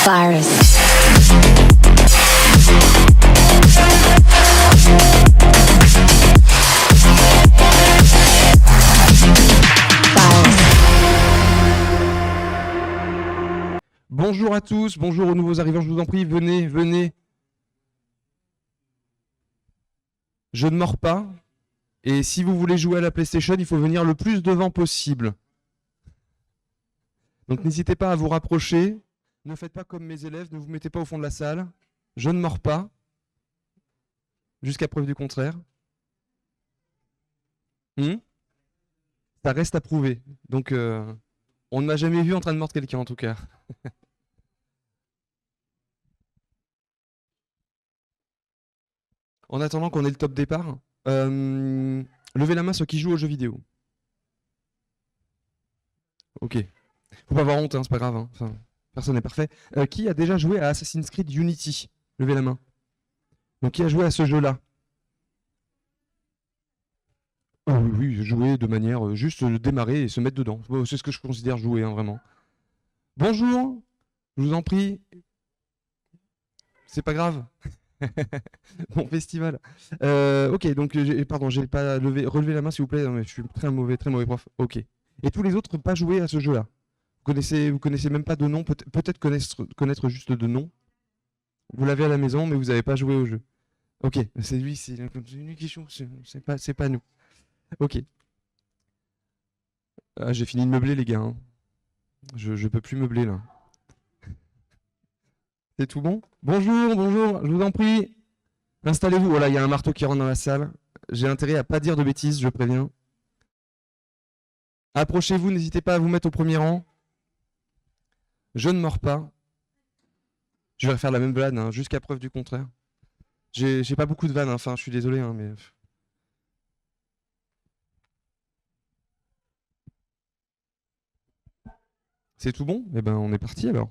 Virus. Bonjour à tous, bonjour aux nouveaux arrivants, je vous en prie, venez, venez. Je ne mords pas, et si vous voulez jouer à la PlayStation, il faut venir le plus devant possible. Donc n'hésitez pas à vous rapprocher, ne faites pas comme mes élèves, ne vous mettez pas au fond de la salle. Je ne mords pas, jusqu'à preuve du contraire. Ça reste à prouver, donc on ne m'a jamais vu en train de mordre quelqu'un en tout cas. En attendant qu'on ait le top départ, levez la main ceux qui jouent aux jeux vidéo. Ok. Faut pas avoir honte, hein, c'est pas grave. Hein. Enfin, personne n'est parfait. Qui a déjà joué à Assassin's Creed Unity? Levez la main. Donc qui a joué à ce jeu-là? Oui, jouer de manière juste démarrer et se mettre dedans. C'est ce que je considère jouer, hein, vraiment. Bonjour, je vous en prie. C'est pas grave. Bon festival. Ok, donc pardon, j'ai pas relevé la main s'il vous plaît. Non, mais je suis très mauvais prof. Ok. Et tous les autres pas joué à ce jeu-là. Vous connaissez même pas de nom, peut-être connaître juste de nom. Vous l'avez à la maison, mais vous n'avez pas joué au jeu. Ok, c'est lui qui joue, c'est pas nous. Ok. Ah, j'ai fini de meubler les gars. Hein. Je peux plus meubler là. C'est tout bon? Bonjour, bonjour, je vous en prie. Installez-vous. Voilà, il y a un marteau qui rentre dans la salle. J'ai intérêt à pas dire de bêtises, je préviens. Approchez-vous, n'hésitez pas à vous mettre au premier rang. Je ne mords pas. Je vais refaire la même vanne, hein, jusqu'à preuve du contraire. J'ai pas beaucoup de vannes, hein, enfin, je suis désolé, hein, mais... C'est tout bon? Eh ben, on est parti alors.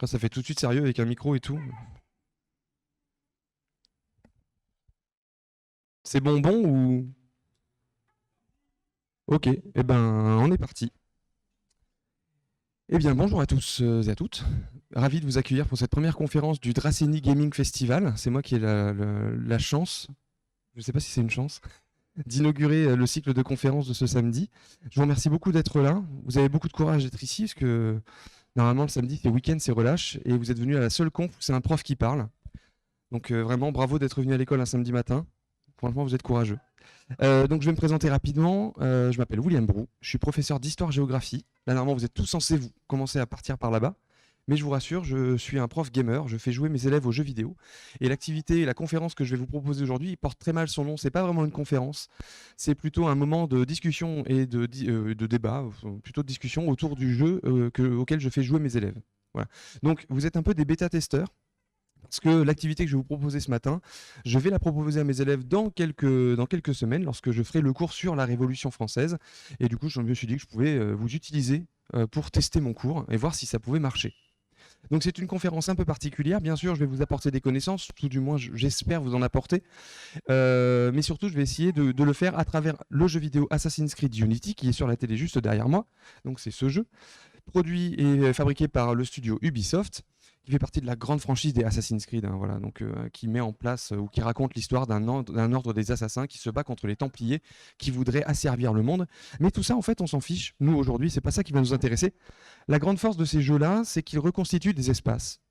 Ça fait tout de suite sérieux avec un micro et tout. C'est bonbon ou... Ok, eh ben, on est parti. Eh bien, bonjour à tous et à toutes. Ravi de vous accueillir pour cette première conférence du Draceni Gaming Festival. C'est moi qui ai la chance, je ne sais pas si c'est une chance, d'inaugurer le cycle de conférences de ce samedi. Je vous remercie beaucoup d'être là. Vous avez beaucoup de courage d'être ici, parce que normalement le samedi, c'est week-end, c'est relâche, et vous êtes venu à la seule conf où c'est un prof qui parle. Donc vraiment, bravo d'être venu à l'école un samedi matin. Franchement, vous êtes courageux. Donc je vais me présenter rapidement. Je m'appelle William Brou, je suis professeur d'histoire-géographie. Là, normalement, vous êtes tous censés vous commencer à partir par là-bas. Mais je vous rassure, je suis un prof gamer, je fais jouer mes élèves aux jeux vidéo. Et l'activité, la conférence que je vais vous proposer aujourd'hui, porte très mal son nom. C'est pas vraiment une conférence, c'est plutôt un moment de discussion et de débat, plutôt de discussion autour du jeu auquel je fais jouer mes élèves. Voilà. Donc vous êtes un peu des bêta-testeurs. Parce que l'activité que je vais vous proposer ce matin, je vais la proposer à mes élèves dans quelques semaines, lorsque je ferai le cours sur la Révolution française. Et du coup, je me suis dit que je pouvais vous utiliser pour tester mon cours et voir si ça pouvait marcher. Donc c'est une conférence un peu particulière. Bien sûr, je vais vous apporter des connaissances, tout du moins j'espère vous en apporter. Mais surtout, je vais essayer de le faire à travers le jeu vidéo Assassin's Creed Unity, qui est sur la télé juste derrière moi. Donc c'est ce jeu, produit et fabriqué par le studio Ubisoft, qui fait partie de la grande franchise des Assassin's Creed, hein, voilà, donc, qui met en place ou qui raconte l'histoire d'un ordre des assassins qui se bat contre les Templiers qui voudraient asservir le monde. Mais tout ça, en fait, on s'en fiche. Nous, aujourd'hui, c'est pas ça qui va nous intéresser. La grande force de ces jeux-là, c'est qu'ils reconstituent des espaces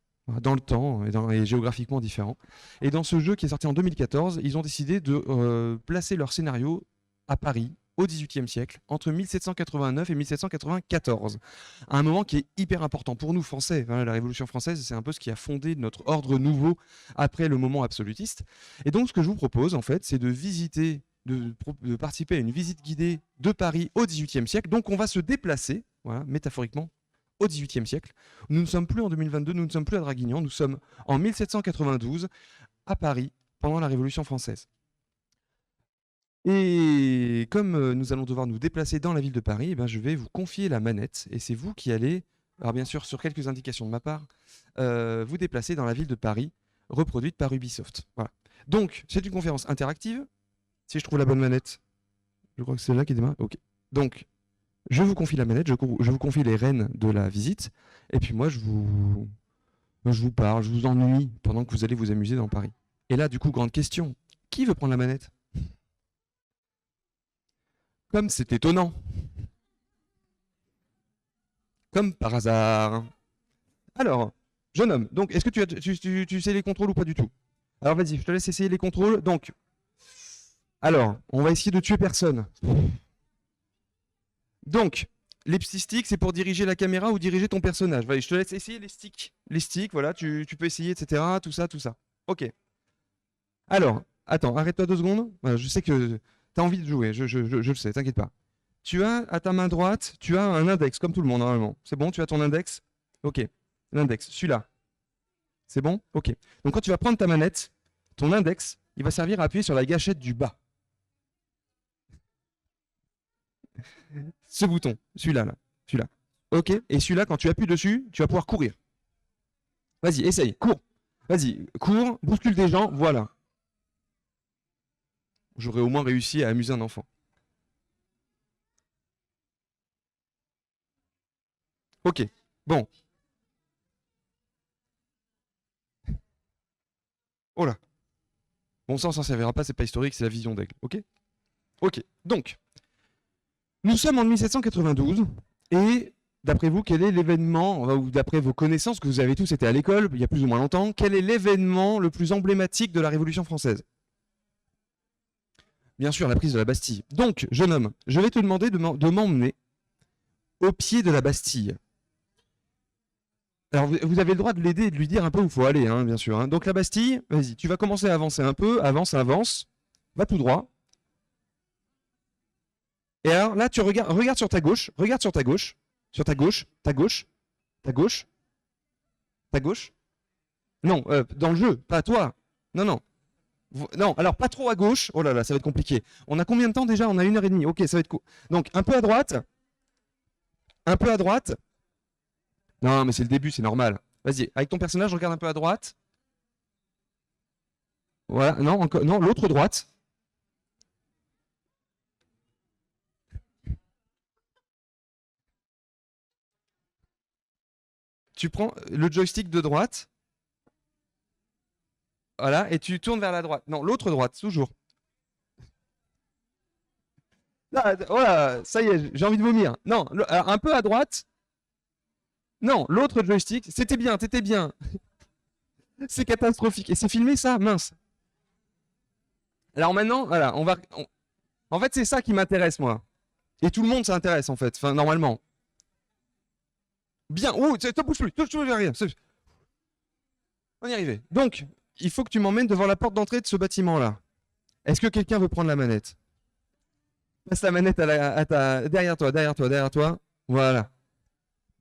dans le temps et géographiquement différents. Et dans ce jeu qui est sorti en 2014, ils ont décidé de placer leur scénario à Paris, au XVIIIe siècle, entre 1789 et 1794. À un moment qui est hyper important pour nous, Français. La Révolution française, c'est un peu ce qui a fondé notre ordre nouveau après le moment absolutiste. Et donc, ce que je vous propose, en fait, c'est de visiter, de participer à une visite guidée de Paris au XVIIIe siècle. Donc, on va se déplacer, voilà, métaphoriquement, au XVIIIe siècle. Nous ne sommes plus en 2022, nous ne sommes plus à Draguignan, nous sommes en 1792 à Paris pendant la Révolution française. Et comme nous allons devoir nous déplacer dans la ville de Paris, eh ben, je vais vous confier la manette et c'est vous qui allez, alors bien sûr sur quelques indications de ma part, vous déplacer dans la ville de Paris, reproduite par Ubisoft. Voilà. Donc, c'est une conférence interactive. Si je trouve la bonne manette, je crois que c'est là qui démarre. Ok. Donc, Je vous confie la manette, je vous confie les rênes de la visite, et puis moi, je vous parle, je vous ennuie pendant que vous allez vous amuser dans Paris. Et là, du coup, grande question, qui veut prendre la manette? Comme c'est étonnant. Comme par hasard. Alors, jeune homme, donc est-ce que tu sais les contrôles ou pas du tout? Alors vas-y, je te laisse essayer les contrôles. Donc, alors, on va essayer de tuer personne. Donc, les petits sticks, c'est pour diriger la caméra ou diriger ton personnage. Vas-y, je te laisse essayer les sticks. Les sticks, voilà, tu peux essayer, etc. Tout ça, tout ça. Ok. Alors, attends, arrête-toi 2 secondes. Voilà, je sais que tu as envie de jouer, je le sais, t'inquiète pas. Tu as à ta main droite, tu as un index, comme tout le monde normalement. C'est bon, tu as ton index? Ok. L'index, celui-là. C'est bon? Ok. Donc quand tu vas prendre ta manette, ton index, il va servir à appuyer sur la gâchette du bas. Ce bouton, celui-là, là. Celui-là. Ok. Et celui-là, quand tu appuies dessus, tu vas pouvoir courir. Vas-y, essaye, cours. Vas-y, cours, bouscule des gens, voilà. J'aurais au moins réussi à amuser un enfant. Ok. Bon. Oh là. Bon, ça, on s'en servira pas, c'est pas historique, c'est la vision d'aigle. Ok? Ok. Donc, nous sommes en 1792 et d'après vous, quel est l'événement, ou d'après vos connaissances que vous avez tous été à l'école il y a plus ou moins longtemps, quel est l'événement le plus emblématique de la Révolution française? Bien sûr, la prise de la Bastille. Donc, jeune homme, je vais te demander de m'emmener au pied de la Bastille. Alors, vous avez le droit de l'aider et de lui dire un peu où il faut aller, hein, bien sûr. Hein. Donc, la Bastille, vas-y, tu vas commencer à avancer un peu, avance, avance, va tout droit. Et alors, là, tu regarde sur ta gauche, regarde sur ta gauche, sur ta gauche, ta gauche, ta gauche, ta gauche. Non, dans le jeu, pas toi. Non, non. Non, alors pas trop à gauche. Oh là là, ça va être compliqué. On a combien de temps déjà? On a 1 heure et demie. Ok, ça va être cool. Donc, un peu à droite. Un peu à droite. Non, mais c'est le début, c'est normal. Vas-y, avec ton personnage, regarde un peu à droite. Voilà, non, encore, non, l'autre droite. Tu prends le joystick de droite. Voilà, et tu tournes vers la droite. Non, l'autre droite, toujours. Là, voilà, ça y est, j'ai envie de vomir. Non, alors, un peu à droite. Non, l'autre joystick. C'était bien, t'étais bien. C'est catastrophique. Et c'est filmé ça? Mince. Alors maintenant, voilà, en fait, c'est ça qui m'intéresse, moi. Et tout le monde s'intéresse, en fait. Enfin, normalement. Bien. Ouh, te bouge plus. Touche rien. On y est arrivé. Donc, il faut que tu m'emmènes devant la porte d'entrée de ce bâtiment-là. Est-ce que quelqu'un veut prendre la manette? Passe la manette derrière toi, derrière toi, derrière toi. Voilà.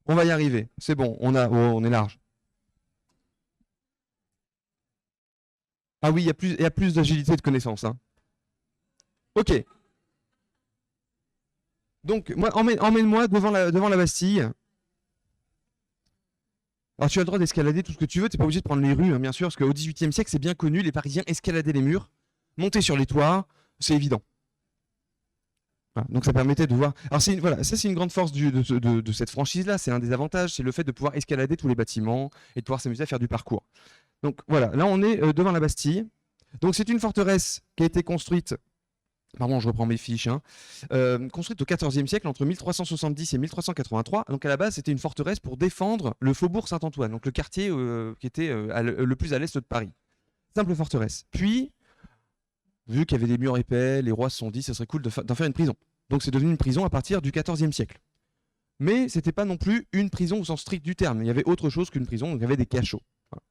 On va y arriver. C'est bon. On est large. Ah oui, il y a plus d'agilité et de connaissance. Hein. Ok. Donc, moi, emmène-moi devant la Bastille. Alors, tu as le droit d'escalader tout ce que tu veux. Tu n'es pas obligé de prendre les rues, hein, bien sûr, parce qu'au XVIIIe siècle, c'est bien connu. Les Parisiens escaladaient les murs, montaient sur les toits. C'est évident. Voilà, donc ça permettait de voir. Alors voilà, ça c'est une grande force de cette franchise-là. C'est un des avantages, c'est le fait de pouvoir escalader tous les bâtiments et de pouvoir s'amuser à faire du parcours. Donc voilà, là on est devant la Bastille. Donc c'est une forteresse qui a été construite. Pardon, je reprends mes fiches. Hein, construite au XIVe siècle entre 1370 et 1383. Donc à la base, c'était une forteresse pour défendre le faubourg Saint-Antoine, donc le quartier qui était le plus à l'est de Paris. Simple forteresse. Puis vu qu'il y avait des murs épais, les rois se sont dit que ce serait cool d'en faire une prison. Donc c'est devenu une prison à partir du XIVe siècle. Mais ce n'était pas non plus une prison au sens strict du terme. Il y avait autre chose qu'une prison, donc il y avait des cachots. Voilà.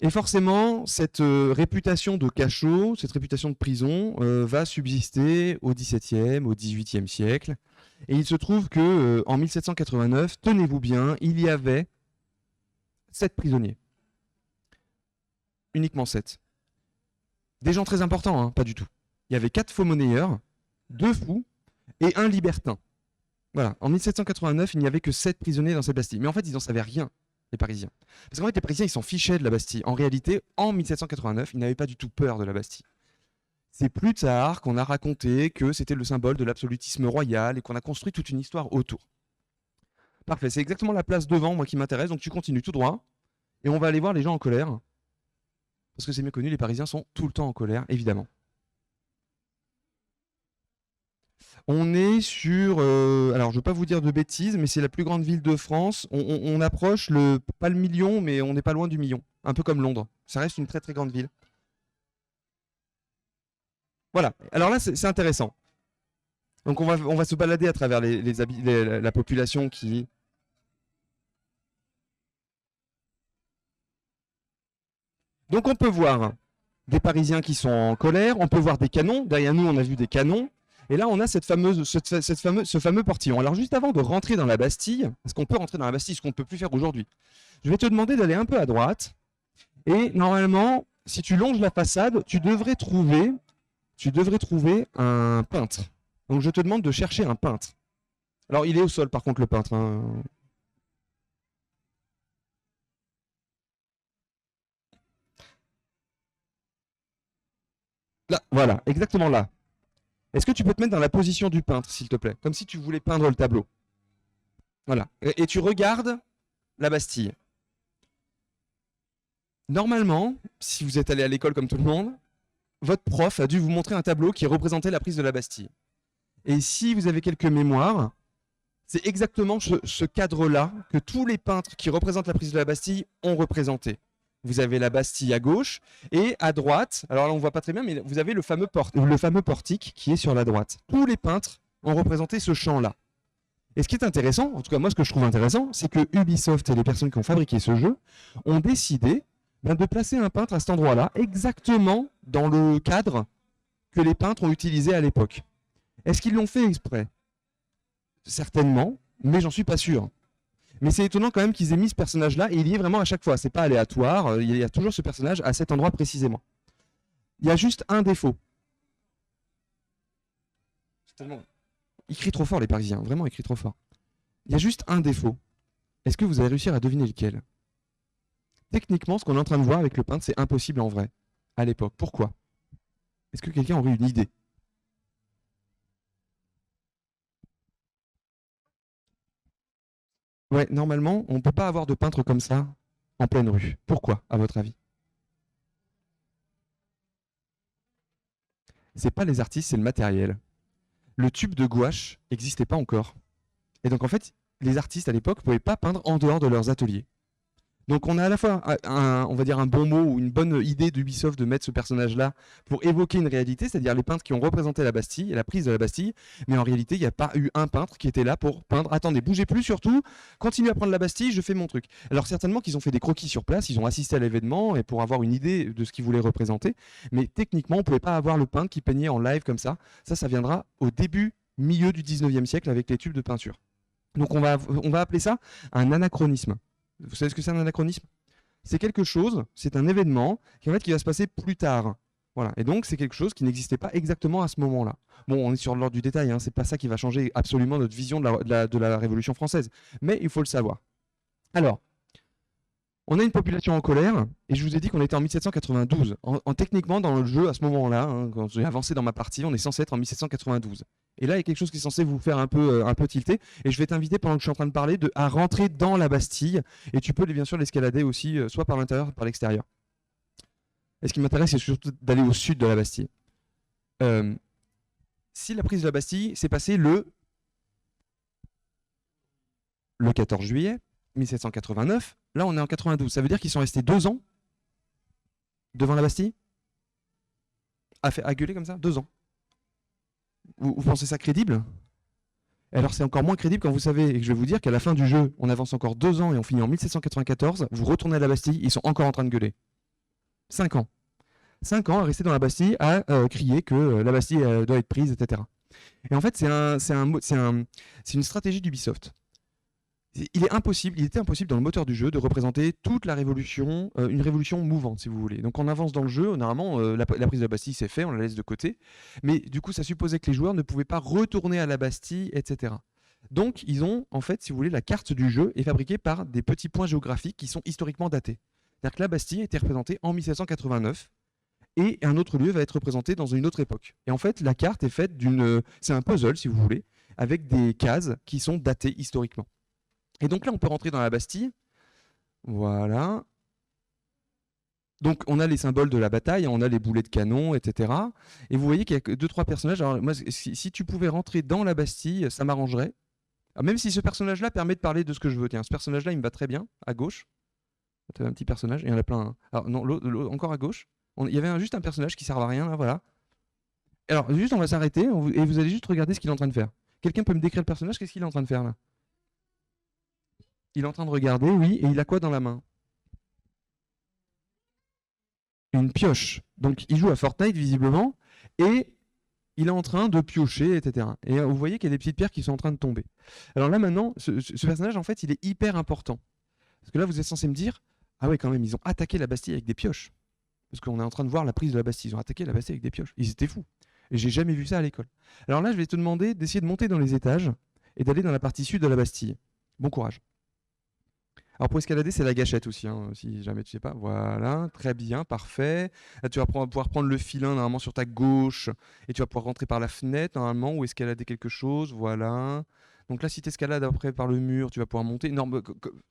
Et forcément, cette réputation de cachot, cette réputation de prison, va subsister au XVIIe, au XVIIIe siècle. Et il se trouve que en 1789, tenez-vous bien, il y avait 7 prisonniers. Uniquement 7. Des gens très importants, hein, pas du tout. Il y avait 4 faux monnayeurs, 2 fous et 1 libertin. Voilà. En 1789, il n'y avait que 7 prisonniers dans cette Bastille. Mais en fait, ils n'en savaient rien, les Parisiens. Parce qu'en fait, les Parisiens, ils s'en fichaient de la Bastille. En réalité, en 1789, ils n'avaient pas du tout peur de la Bastille. C'est plus tard qu'on a raconté que c'était le symbole de l'absolutisme royal et qu'on a construit toute une histoire autour. Parfait, c'est exactement la place devant, moi, qui m'intéresse, donc tu continues tout droit, et on va aller voir les gens en colère, parce que c'est mieux connu, les Parisiens sont tout le temps en colère, évidemment. On est sur, alors je ne veux pas vous dire de bêtises, mais c'est la plus grande ville de France. On approche pas le million, mais on n'est pas loin du million. Un peu comme Londres. Ça reste une très très grande ville. Voilà. Alors là, c'est intéressant. Donc on va se balader à travers la population qui... Donc on peut voir des Parisiens qui sont en colère, on peut voir des canons. Derrière nous, on a vu des canons. Et là, on a ce fameux portillon. Alors juste avant de rentrer dans la Bastille, parce qu'on peut rentrer dans la Bastille, ce qu'on ne peut plus faire aujourd'hui, je vais te demander d'aller un peu à droite. Et normalement, si tu longes la façade, tu devrais trouver un peintre. Donc je te demande de chercher un peintre. Alors il est au sol par contre le peintre, hein. Là, voilà, exactement là. Est-ce que tu peux te mettre dans la position du peintre, s'il te plaît? Comme si tu voulais peindre le tableau. Voilà. Et tu regardes la Bastille. Normalement, si vous êtes allé à l'école comme tout le monde, votre prof a dû vous montrer un tableau qui représentait la prise de la Bastille. Et si vous avez quelques mémoires, c'est exactement ce cadre-là que tous les peintres qui représentent la prise de la Bastille ont représenté. Vous avez la Bastille à gauche et à droite, alors là on ne voit pas très bien, mais vous avez le fameux portique qui est sur la droite. Tous les peintres ont représenté ce champ-là. Et ce qui est intéressant, en tout cas moi ce que je trouve intéressant, c'est que Ubisoft et les personnes qui ont fabriqué ce jeu ont décidé de placer un peintre à cet endroit-là, exactement dans le cadre que les peintres ont utilisé à l'époque. Est-ce qu'ils l'ont fait exprès? Certainement, mais j'en suis pas sûr. Mais c'est étonnant quand même qu'ils aient mis ce personnage-là, et il y est vraiment à chaque fois. C'est pas aléatoire, il y a toujours ce personnage à cet endroit précisément. Il y a juste un défaut. Ils crient trop fort les Parisiens, vraiment ils crient trop fort. Il y a juste un défaut. Est-ce que vous allez réussir à deviner lequel? Techniquement, ce qu'on est en train de voir avec le peintre, c'est impossible en vrai, à l'époque. Pourquoi? Est-ce que quelqu'un aurait une idée? Ouais, normalement, on ne peut pas avoir de peintre comme ça en pleine rue. Pourquoi, à votre avis? C'est pas les artistes, c'est le matériel. Le tube de gouache n'existait pas encore. Et donc en fait, les artistes à l'époque ne pouvaient pas peindre en dehors de leurs ateliers. Donc on a à la fois on va dire un bon mot ou une bonne idée d'Ubisoft de mettre ce personnage-là pour évoquer une réalité, c'est-à-dire les peintres qui ont représenté la Bastille et la prise de la Bastille, mais en réalité il n'y a pas eu un peintre qui était là pour peindre. Attendez, bougez plus surtout, continuez à prendre la Bastille, je fais mon truc. Alors certainement qu'ils ont fait des croquis sur place, ils ont assisté à l'événement et pour avoir une idée de ce qu'ils voulaient représenter, mais techniquement on ne pouvait pas avoir le peintre qui peignait en live comme ça. Ça viendra au début, milieu du 19e siècle avec les tubes de peinture. Donc on va appeler ça un anachronisme. Vous savez ce que c'est un anachronisme? C'est quelque chose, c'est un événement qui, en fait, qui va se passer plus tard. Voilà. Et donc, c'est quelque chose qui n'existait pas exactement à ce moment-là. Bon, on est sur l'ordre du détail, hein, c'est pas ça qui va changer absolument notre vision de la Révolution française. Mais il faut le savoir. Alors, on a une population en colère, et je vous ai dit qu'on était en 1792. Techniquement, dans le jeu, à ce moment-là, hein, quand j'ai avancé dans ma partie, on est censé être en 1792. Et là, il y a quelque chose qui est censé vous faire un peu tilter. Et je vais t'inviter, pendant que je suis en train de parler, à rentrer dans la Bastille. Et tu peux bien sûr l'escalader aussi, soit par l'intérieur, soit par l'extérieur. Et ce qui m'intéresse, c'est surtout d'aller au sud de la Bastille. Si la prise de la Bastille s'est passée le 14 juillet 1789, là on est en 92. Ça veut dire qu'ils sont restés 2 ans devant la Bastille à gueuler comme ça 2 ans. Vous pensez ça crédible? Alors c'est encore moins crédible quand vous savez, et que je vais vous dire qu'à la fin du jeu, on avance encore 2 ans et on finit en 1794, vous retournez à la Bastille, ils sont encore en train de gueuler. 5 ans. 5 ans à rester dans la Bastille, à crier que la Bastille doit être prise, etc. Et en fait, c'est une stratégie d'Ubisoft. Il était impossible dans le moteur du jeu de représenter toute la révolution, une révolution mouvante, si vous voulez. Donc on avance dans le jeu, normalement la prise de la Bastille c'est fait, on la laisse de côté, mais du coup ça supposait que les joueurs ne pouvaient pas retourner à la Bastille, etc. Donc ils ont, en fait, si vous voulez, la carte du jeu est fabriquée par des petits points géographiques qui sont historiquement datés. C'est-à-dire que la Bastille était représentée en 1789, et un autre lieu va être représenté dans une autre époque. Et en fait, la carte est faite c'est un puzzle, si vous voulez, avec des cases qui sont datées historiquement. Et donc là, on peut rentrer dans la Bastille. Voilà. Donc on a les symboles de la bataille, on a les boulets de canon, etc. Et vous voyez qu'il y a que 2-3 personnages. Alors moi, si tu pouvais rentrer dans la Bastille, ça m'arrangerait. Même si ce personnage-là permet de parler de ce que je veux. Tiens, ce personnage-là, il me va très bien, à gauche. Tu as un petit personnage, il y en a plein. Hein. Alors non, encore à gauche. Il y avait juste un personnage qui ne servait à rien, là, voilà. Alors, juste, on va s'arrêter et vous allez juste regarder ce qu'il est en train de faire. Quelqu'un peut me décrire le personnage? Qu'est-ce qu'il est en train de faire, là? Il est en train de regarder, oui, et il a quoi dans la main? Une pioche. Donc, il joue à Fortnite, visiblement, et il est en train de piocher, etc. Et vous voyez qu'il y a des petites pierres qui sont en train de tomber. Alors là, maintenant, ce personnage, en fait, il est hyper important. Parce que là, vous êtes censé me dire, ah ouais, quand même, ils ont attaqué la Bastille avec des pioches. Parce qu'on est en train de voir la prise de la Bastille. Ils ont attaqué la Bastille avec des pioches. Ils étaient fous. Et j'ai jamais vu ça à l'école. Alors là, je vais te demander d'essayer de monter dans les étages et d'aller dans la partie sud de la Bastille. Bon courage. Alors pour escalader, c'est la gâchette aussi, hein, si jamais tu sais pas. Voilà, très bien, parfait. Là, tu vas pouvoir prendre le filin normalement sur ta gauche et tu vas pouvoir rentrer par la fenêtre normalement ou escalader quelque chose. Voilà. Donc là, si tu escalades après par le mur, tu vas pouvoir monter. Non,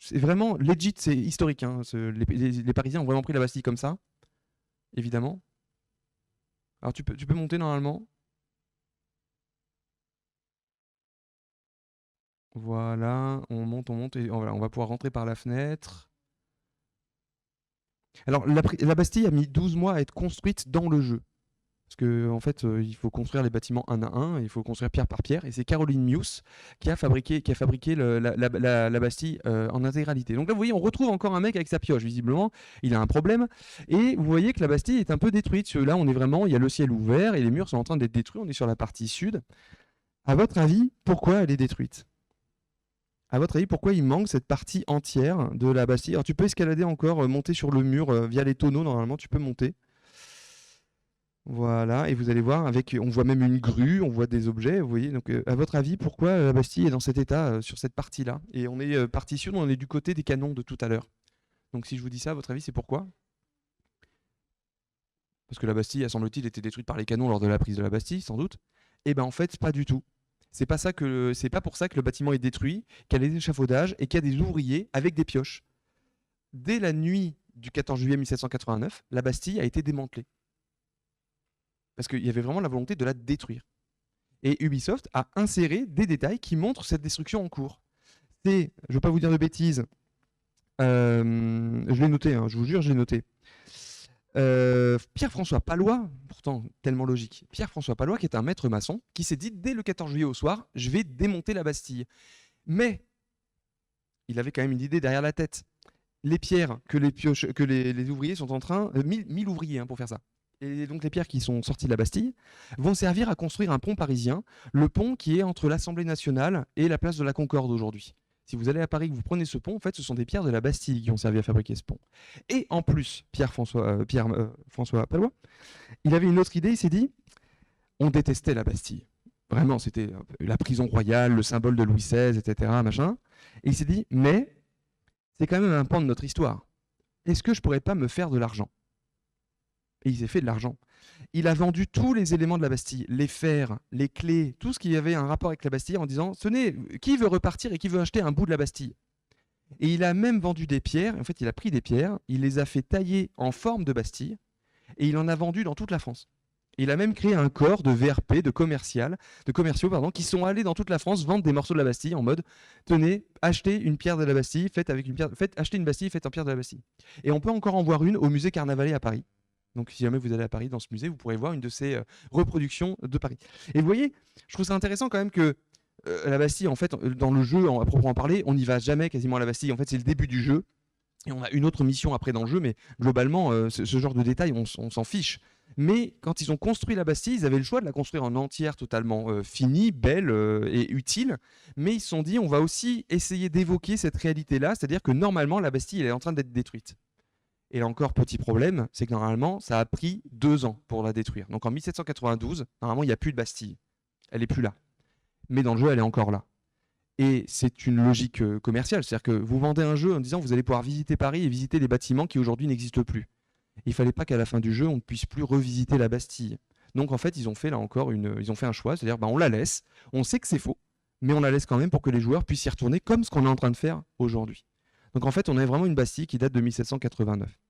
c'est vraiment legit, c'est historique. Hein, les Parisiens ont vraiment pris la Bastille comme ça, évidemment. Alors tu peux monter normalement. Voilà, on monte et voilà, on va pouvoir rentrer par la fenêtre. Alors la Bastille a mis 12 mois à être construite dans le jeu. Parce qu'en en fait, il faut construire les bâtiments un à un, il faut construire pierre par pierre. Et c'est Caroline Mius qui a fabriqué la Bastille en intégralité. Donc là, vous voyez, on retrouve encore un mec avec sa pioche, visiblement. Il a un problème. Et vous voyez que la Bastille est un peu détruite. Là, on est vraiment, il y a le ciel ouvert et les murs sont en train d'être détruits. On est sur la partie sud. À votre avis, pourquoi elle est détruite? À votre avis, pourquoi il manque cette partie entière de la Bastille? Alors tu peux escalader encore, monter sur le mur via les tonneaux, normalement tu peux monter. Voilà, et vous allez voir, on voit même une grue, on voit des objets, vous voyez. Donc à votre avis, pourquoi la Bastille est dans cet état sur cette partie-là? Et on est partie sud, on est du côté des canons de tout à l'heure. Donc si je vous dis ça, à votre avis, c'est pourquoi? Parce que la Bastille, semble-t-il, était détruite par les canons lors de la prise de la Bastille, sans doute. Eh bien en fait, pas du tout. C'est pas pour ça que le bâtiment est détruit, qu'il y a des échafaudages et qu'il y a des ouvriers avec des pioches. Dès la nuit du 14 juillet 1789, la Bastille a été démantelée. Parce qu'il y avait vraiment la volonté de la détruire. Et Ubisoft a inséré des détails qui montrent cette destruction en cours. Je ne veux pas vous dire de bêtises, je l'ai noté, hein, je vous jure, je l'ai noté. Pierre-François Pallois, pourtant tellement logique, Pierre-François Pallois qui est un maître maçon, qui s'est dit dès le 14 juillet au soir, je vais démonter la Bastille. Mais il avait quand même une idée derrière la tête. Les pierres que les ouvriers sont en train, 1000 ouvriers hein, pour faire ça. Et donc les pierres qui sont sorties de la Bastille vont servir à construire un pont parisien, le pont qui est entre l'Assemblée nationale et la place de la Concorde aujourd'hui. Si vous allez à Paris, que vous prenez ce pont, en fait, ce sont des pierres de la Bastille qui ont servi à fabriquer ce pont. Et en plus, François Pallois, il avait une autre idée, il s'est dit, on détestait la Bastille. Vraiment, c'était la prison royale, le symbole de Louis XVI, etc. Machin. Et il s'est dit, mais c'est quand même un pan de notre histoire. Est-ce que je pourrais pas me faire de l'argent? Et il s'est fait de l'argent. Il a vendu tous les éléments de la Bastille, les fers, les clés, tout ce qui avait un rapport avec la Bastille en disant qui veut repartir et qui veut acheter un bout de la Bastille? Et il a même vendu des pierres, en fait il a pris des pierres, il les a fait tailler en forme de Bastille et il en a vendu dans toute la France. Et il a même créé un corps de VRP, de commerciaux qui sont allés dans toute la France vendre des morceaux de la Bastille en mode tenez, achetez une pierre de la Bastille, achetez une Bastille faite en pierre de la Bastille. Et on peut encore en voir une au musée Carnavalet à Paris. Donc si jamais vous allez à Paris dans ce musée, vous pourrez voir une de ces reproductions de Paris. Et vous voyez, je trouve ça intéressant quand même que la Bastille, en fait, dans le jeu, à proprement parler, on n'y va jamais quasiment à la Bastille. En fait, c'est le début du jeu. Et on a une autre mission après dans le jeu, mais globalement, ce genre de détails, on s'en fiche. Mais quand ils ont construit la Bastille, ils avaient le choix de la construire en entière, totalement finie, belle et utile. Mais ils se sont dit, on va aussi essayer d'évoquer cette réalité-là, c'est-à-dire que normalement, la Bastille, elle est en train d'être détruite. Et là encore, petit problème, c'est que normalement, ça a pris 2 ans pour la détruire. Donc en 1792, normalement, il n'y a plus de Bastille. Elle n'est plus là. Mais dans le jeu, elle est encore là. Et c'est une logique commerciale. C'est-à-dire que vous vendez un jeu en disant que vous allez pouvoir visiter Paris et visiter des bâtiments qui aujourd'hui n'existent plus. Il fallait pas qu'à la fin du jeu, on ne puisse plus revisiter la Bastille. Donc en fait, ils ont fait là encore ils ont fait un choix, c'est-à-dire on la laisse, on sait que c'est faux, mais on la laisse quand même pour que les joueurs puissent y retourner comme ce qu'on est en train de faire aujourd'hui. Donc en fait, on a vraiment une Bastille qui date de 1789.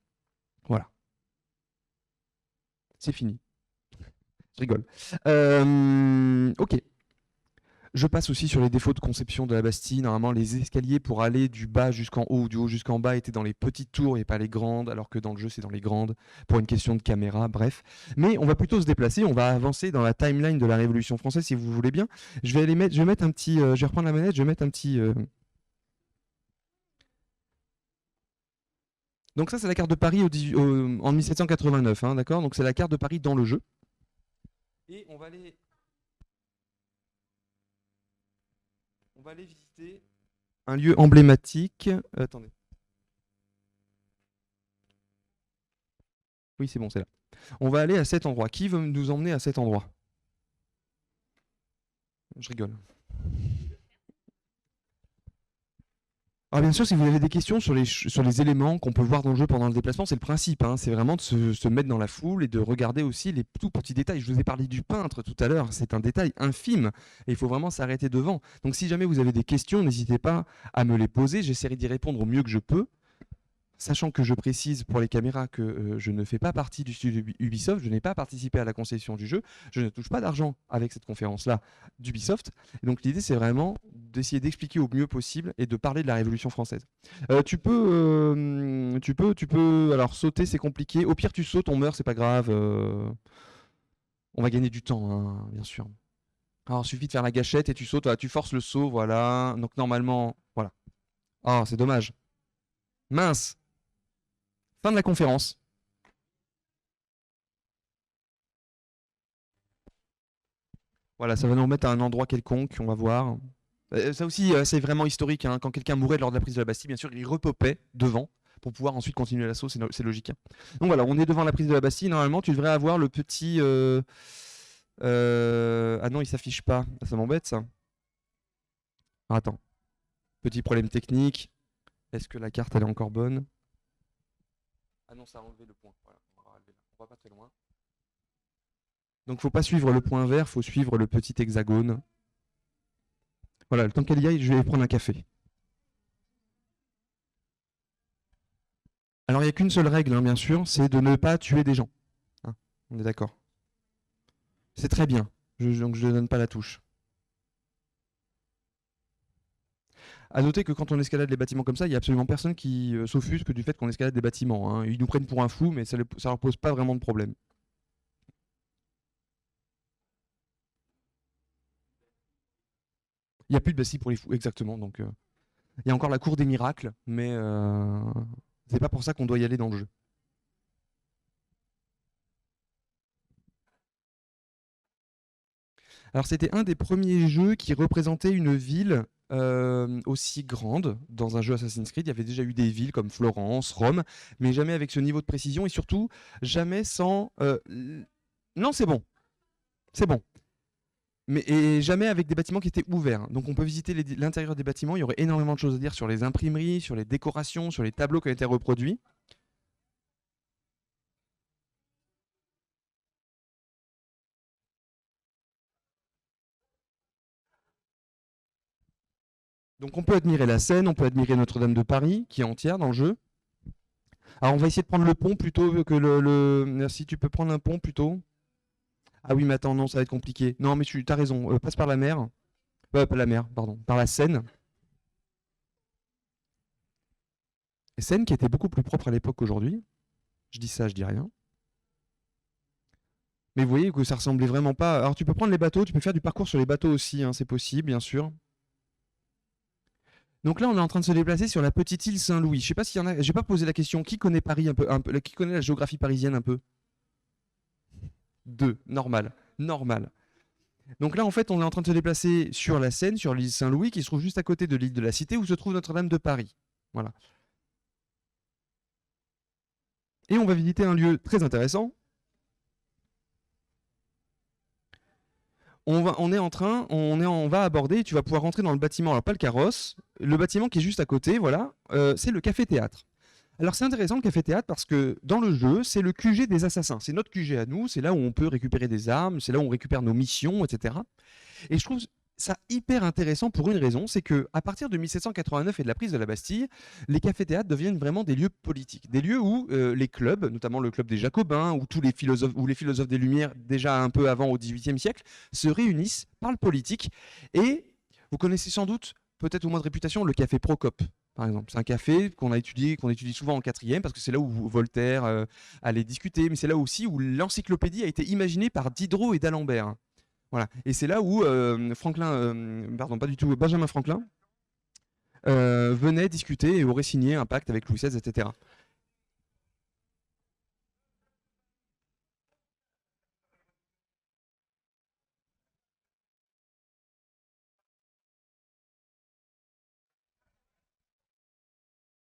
Voilà. C'est fini. Je rigole. Ok. Je passe aussi sur les défauts de conception de la Bastille. Normalement, les escaliers pour aller du bas jusqu'en haut ou du haut jusqu'en bas étaient dans les petites tours et pas les grandes, alors que dans le jeu, c'est dans les grandes, pour une question de caméra, bref. Mais on va plutôt se déplacer, on va avancer dans la timeline de la Révolution française, si vous voulez bien. Je vais mettre un petit... je vais reprendre la manette, je vais mettre un petit... Donc ça, c'est la carte de Paris en 1789, hein, d'accord? Donc c'est la carte de Paris dans le jeu. Et on va aller visiter un lieu emblématique. Attendez. Oui, c'est bon, c'est là. On va aller à cet endroit. Qui veut nous emmener à cet endroit? Je rigole. Alors bien sûr, si vous avez des questions sur les éléments qu'on peut voir dans le jeu pendant le déplacement, c'est le principe, hein, c'est vraiment de se mettre dans la foule et de regarder aussi les tout petits détails. Je vous ai parlé du peintre tout à l'heure, c'est un détail infime et il faut vraiment s'arrêter devant. Donc si jamais vous avez des questions, n'hésitez pas à me les poser, j'essaierai d'y répondre au mieux que je peux. Sachant que je précise pour les caméras que je ne fais pas partie du studio Ubisoft, je n'ai pas participé à la conception du jeu, je ne touche pas d'argent avec cette conférence-là d'Ubisoft. Donc l'idée, c'est vraiment d'essayer d'expliquer au mieux possible et de parler de la Révolution française. Tu peux, alors sauter, c'est compliqué. Au pire, tu sautes, on meurt, c'est pas grave. On va gagner du temps, hein, bien sûr. Alors, il suffit de faire la gâchette et tu sautes, voilà, tu forces le saut, voilà. Donc normalement, voilà. Ah, c'est dommage. Mince. Fin de la conférence. Voilà, ça va nous remettre à un endroit quelconque, on va voir. Ça aussi, c'est vraiment historique, hein. Quand quelqu'un mourait lors de la prise de la Bastille, bien sûr, il repopait devant pour pouvoir ensuite continuer l'assaut, c'est logique, hein. Donc voilà, on est devant la prise de la Bastille. Normalement, tu devrais avoir le petit... Ah non, il s'affiche pas. Ça m'embête, ça. Ah, attends. Petit problème technique. Est-ce que la carte, elle est encore bonne? Ah non, ça a enlevé le point. Voilà, on va pas très loin. Donc faut pas suivre le point vert, faut suivre le petit hexagone. Voilà, le temps qu'elle y aille, je vais prendre un café. Alors il n'y a qu'une seule règle, hein, bien sûr, c'est de ne pas tuer des gens. Hein, on est d'accord. C'est très bien, donc je ne donne pas la touche. A noter que quand on escalade les bâtiments comme ça, il n'y a absolument personne qui s'offusque du fait qu'on escalade des bâtiments, hein. Ils nous prennent pour un fou, mais ça ne leur pose pas vraiment de problème. Il n'y a plus de Bastille pour les fous, exactement. Donc, il y a encore la cour des miracles, mais c'est pas pour ça qu'on doit y aller dans le jeu. Alors, c'était un des premiers jeux qui représentait une ville aussi grande dans un jeu Assassin's Creed. Il y avait déjà eu des villes comme Florence, Rome, mais jamais avec ce niveau de précision et surtout jamais sans. Non, c'est bon, c'est bon. Et jamais avec des bâtiments qui étaient ouverts. Donc on peut visiter l'intérieur des bâtiments, il y aurait énormément de choses à dire sur les imprimeries, sur les décorations, sur les tableaux qui ont été reproduits. Donc on peut admirer la Seine, on peut admirer Notre-Dame de Paris, qui est entière dans le jeu. Alors on va essayer de prendre le pont plutôt que Si tu peux prendre un pont plutôt. Ah oui, mais attends, non, ça va être compliqué. Non, mais tu as raison, passe par la mer. Pas la mer, pardon, par la Seine. Seine qui était beaucoup plus propre à l'époque qu'aujourd'hui. Je dis ça, je dis rien. Mais vous voyez que ça ressemblait vraiment pas. Alors tu peux prendre les bateaux, tu peux faire du parcours sur les bateaux aussi, hein, c'est possible, bien sûr. Donc là, on est en train de se déplacer sur la petite île Saint-Louis. Je sais pas s'il y en a. J'ai pas posé la question. Qui connaît Paris un peu, qui connaît la géographie parisienne un peu? Deux, normal, normal. Donc là, en fait, on est en train de se déplacer sur la Seine, sur l'île Saint-Louis, qui se trouve juste à côté de l'île de la Cité, où se trouve Notre-Dame de Paris. Voilà. Et on va visiter un lieu très intéressant. On va aborder, tu vas pouvoir rentrer dans le bâtiment, alors pas le carrosse, le bâtiment qui est juste à côté, voilà, c'est le café-théâtre. Alors c'est intéressant le café-théâtre parce que dans le jeu, c'est le QG des assassins. C'est notre QG à nous, c'est là où on peut récupérer des armes, c'est là où on récupère nos missions, etc. Et je trouve ça hyper intéressant pour une raison, c'est que à partir de 1789 et de la prise de la Bastille, les cafés-théâtres deviennent vraiment des lieux politiques, des lieux où les clubs, notamment le club des Jacobins ou tous les philosophes ou les philosophes des Lumières déjà un peu avant au XVIIIe siècle, se réunissent, parlent politique. Et vous connaissez sans doute, peut-être au moins de réputation, le café Procope. Par exemple, c'est un café qu'on étudie souvent en quatrième, parce que c'est là où Voltaire allait discuter, mais c'est là aussi où l'encyclopédie a été imaginée par Diderot et d'Alembert. Voilà. Et c'est là où pardon, pas du tout, Benjamin Franklin venait discuter et aurait signé un pacte avec Louis XVI, etc.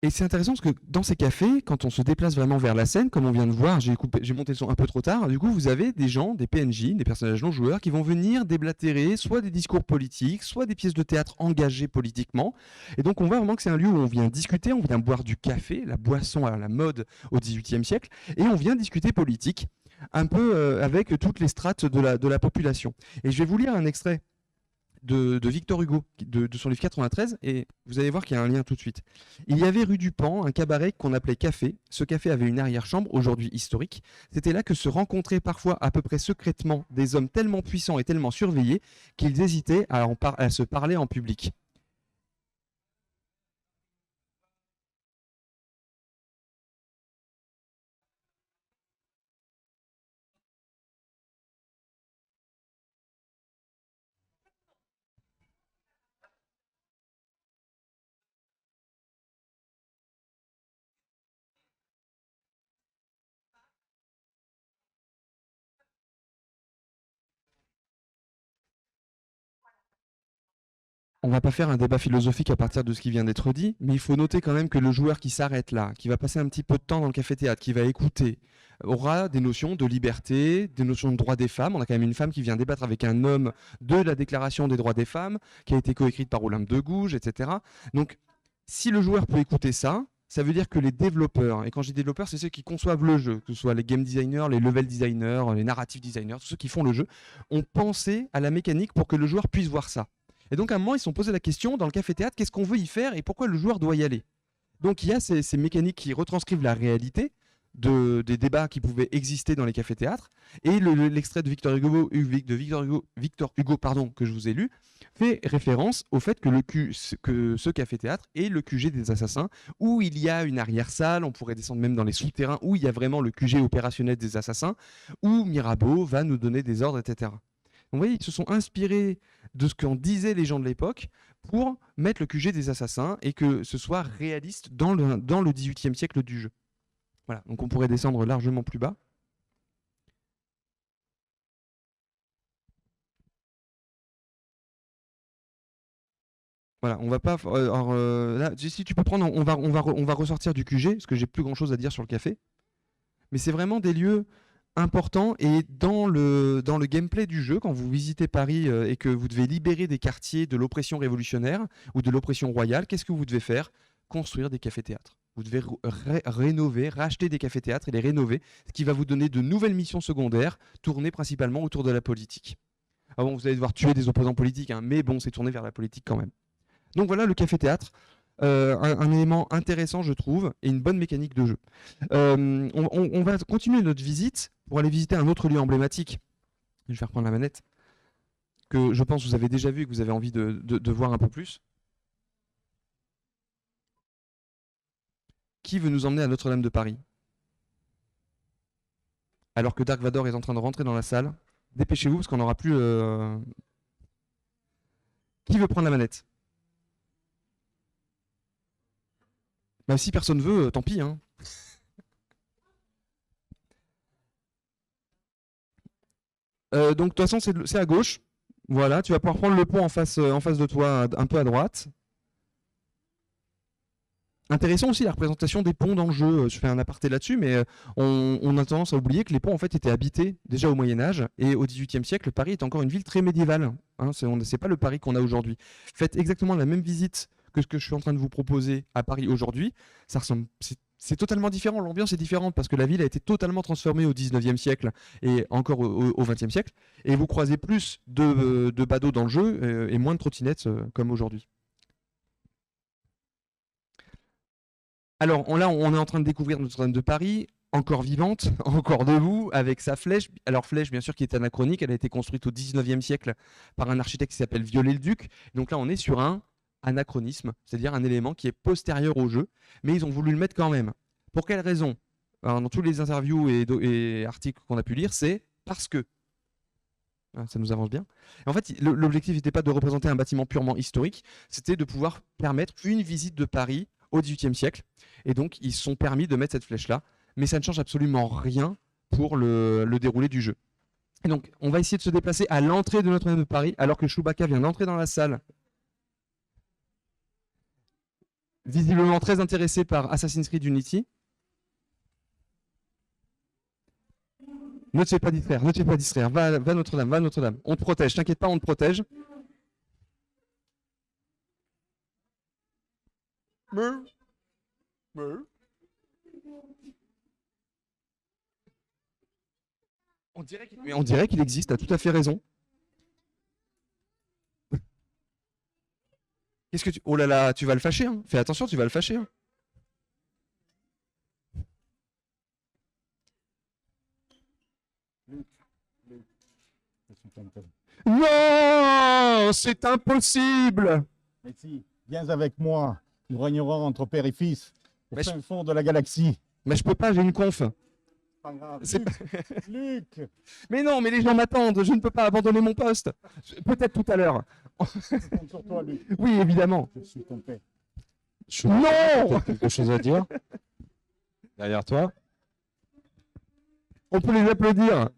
Et c'est intéressant parce que dans ces cafés, quand on se déplace vraiment vers la scène, comme on vient de voir, j'ai monté le son un peu trop tard, du coup vous avez des gens, des PNJ, des personnages non joueurs, qui vont venir déblatérer soit des discours politiques, soit des pièces de théâtre engagées politiquement. Et donc on voit vraiment que c'est un lieu où on vient discuter, on vient boire du café, la boisson à la mode au XVIIIe siècle, et on vient discuter politique, un peu avec toutes les strates de la population. Et je vais vous lire un extrait de Victor Hugo, de son livre 93, et vous allez voir qu'il y a un lien tout de suite. Il y avait rue du Pan un cabaret qu'on appelait Café. Ce café avait une arrière-chambre, aujourd'hui historique. C'était là que se rencontraient parfois à peu près secrètement des hommes tellement puissants et tellement surveillés qu'ils hésitaient à se parler en public. On va pas faire un débat philosophique à partir de ce qui vient d'être dit, mais il faut noter quand même que le joueur qui s'arrête là, qui va passer un petit peu de temps dans le café-théâtre, qui va écouter, aura des notions de liberté, des notions de droits des femmes. On a quand même une femme qui vient débattre avec un homme de la Déclaration des droits des femmes, qui a été coécrite par Olympe de Gouges, etc. Donc, si le joueur peut écouter ça, ça veut dire que les développeurs, et quand je dis développeurs, c'est ceux qui conçoivent le jeu, que ce soit les game designers, les level designers, les narrative designers, tous ceux qui font le jeu, ont pensé à la mécanique pour que le joueur puisse voir ça. Et donc, à un moment, ils se sont posé la question dans le café-théâtre, qu'est-ce qu'on veut y faire et pourquoi le joueur doit y aller? Donc, il y a ces mécaniques qui retranscrivent la réalité des débats qui pouvaient exister dans les cafés-théâtres. Et l'extrait de Victor Hugo, pardon, que je vous ai lu, fait référence au fait que ce café-théâtre est le QG des assassins, où il y a une arrière-salle, on pourrait descendre même dans les souterrains, où il y a vraiment le QG opérationnel des assassins, où Mirabeau va nous donner des ordres, etc. Donc, vous voyez, ils se sont inspirés de ce qu'en disaient les gens de l'époque pour mettre le QG des assassins et que ce soit réaliste dans le XVIIIe siècle du jeu. Voilà, donc on pourrait descendre largement plus bas. Voilà, on va pas. Alors, là, si tu peux prendre, on va ressortir du QG, parce que j'ai plus grand chose à dire sur le café. Mais c'est vraiment des lieux importants et dans le gameplay du jeu, quand vous visitez Paris et que vous devez libérer des quartiers de l'oppression révolutionnaire ou de l'oppression royale, qu'est-ce que vous devez faire? Construire des cafés-théâtres. Vous devez rénover, racheter des cafés-théâtres et les rénover, ce qui va vous donner de nouvelles missions secondaires, tournées principalement autour de la politique. Ah bon, vous allez devoir tuer des opposants politiques, hein, mais bon, c'est tourné vers la politique quand même. Donc voilà le café-théâtre. Un élément intéressant, je trouve, et une bonne mécanique de jeu. On va continuer notre visite pour aller visiter un autre lieu emblématique. Je vais reprendre la manette, que je pense que vous avez déjà vu et que vous avez envie de voir un peu plus. Qui veut nous emmener à Notre-Dame de Paris? Alors que Dark Vador est en train de rentrer dans la salle, dépêchez-vous parce qu'on n'aura plus... Qui veut prendre la manette? Bah, si personne veut, tant pis, hein. Donc de toute façon, c'est à gauche. Voilà, tu vas pouvoir prendre le pont en face de toi, un peu à droite. Intéressant aussi la représentation des ponts dans le jeu. Je fais un aparté là-dessus, mais on a tendance à oublier que les ponts en fait étaient habités déjà au Moyen Âge et au XVIIIe siècle, Paris est encore une ville très médiévale. Hein, c'est pas le Paris qu'on a aujourd'hui. Faites exactement la même visite que ce que je suis en train de vous proposer à Paris aujourd'hui. Ça ressemble, c'est totalement différent, l'ambiance est différente parce que la ville a été totalement transformée au 19e siècle et encore au 20e siècle. Et vous croisez plus de badauds dans le jeu et moins de trottinettes comme aujourd'hui. Alors là, on est en train de découvrir Notre-Dame de Paris, encore vivante, encore debout, avec sa flèche. Alors flèche, bien sûr, qui est anachronique, elle a été construite au 19e siècle par un architecte qui s'appelle Viollet-le-Duc. Donc là, on est sur un anachronisme, c'est-à-dire un élément qui est postérieur au jeu, mais ils ont voulu le mettre quand même. Pour quelle raison? Alors, dans tous les interviews et articles qu'on a pu lire, c'est parce que. Ça nous avance bien. Et en fait, l'objectif n'était pas de représenter un bâtiment purement historique, c'était de pouvoir permettre une visite de Paris au XVIIIe siècle. Et donc, ils se sont permis de mettre cette flèche-là, mais ça ne change absolument rien pour le déroulé du jeu. Et donc, on va essayer de se déplacer à l'entrée de Notre-Dame de Paris, alors que Chewbacca vient d'entrer dans la salle, visiblement très intéressé par Assassin's Creed Unity. Ne te fais pas distraire, ne te fais pas distraire. Va Notre-Dame, va Notre-Dame. On te protège, t'inquiète pas, on te protège. On dirait qu'il existe, t'as tout à fait raison. Qu'est-ce que tu... Oh là là, tu vas le fâcher, hein. Fais attention, tu vas le fâcher, hein. Non, c'est impossible. Mais si, viens avec moi. Nous régnerons entre père et fils au Mais fin fond de la galaxie. Mais je peux pas, j'ai une conf. Pas grave. C'est Luc, Luc, Mais non, mais les gens m'attendent, je ne peux pas abandonner mon poste. Peut-être tout à l'heure. je compte sur toi, Luc. Oui, évidemment. Je suis ton père. Non. T'as quelque chose à dire? Derrière toi? On peut les applaudir.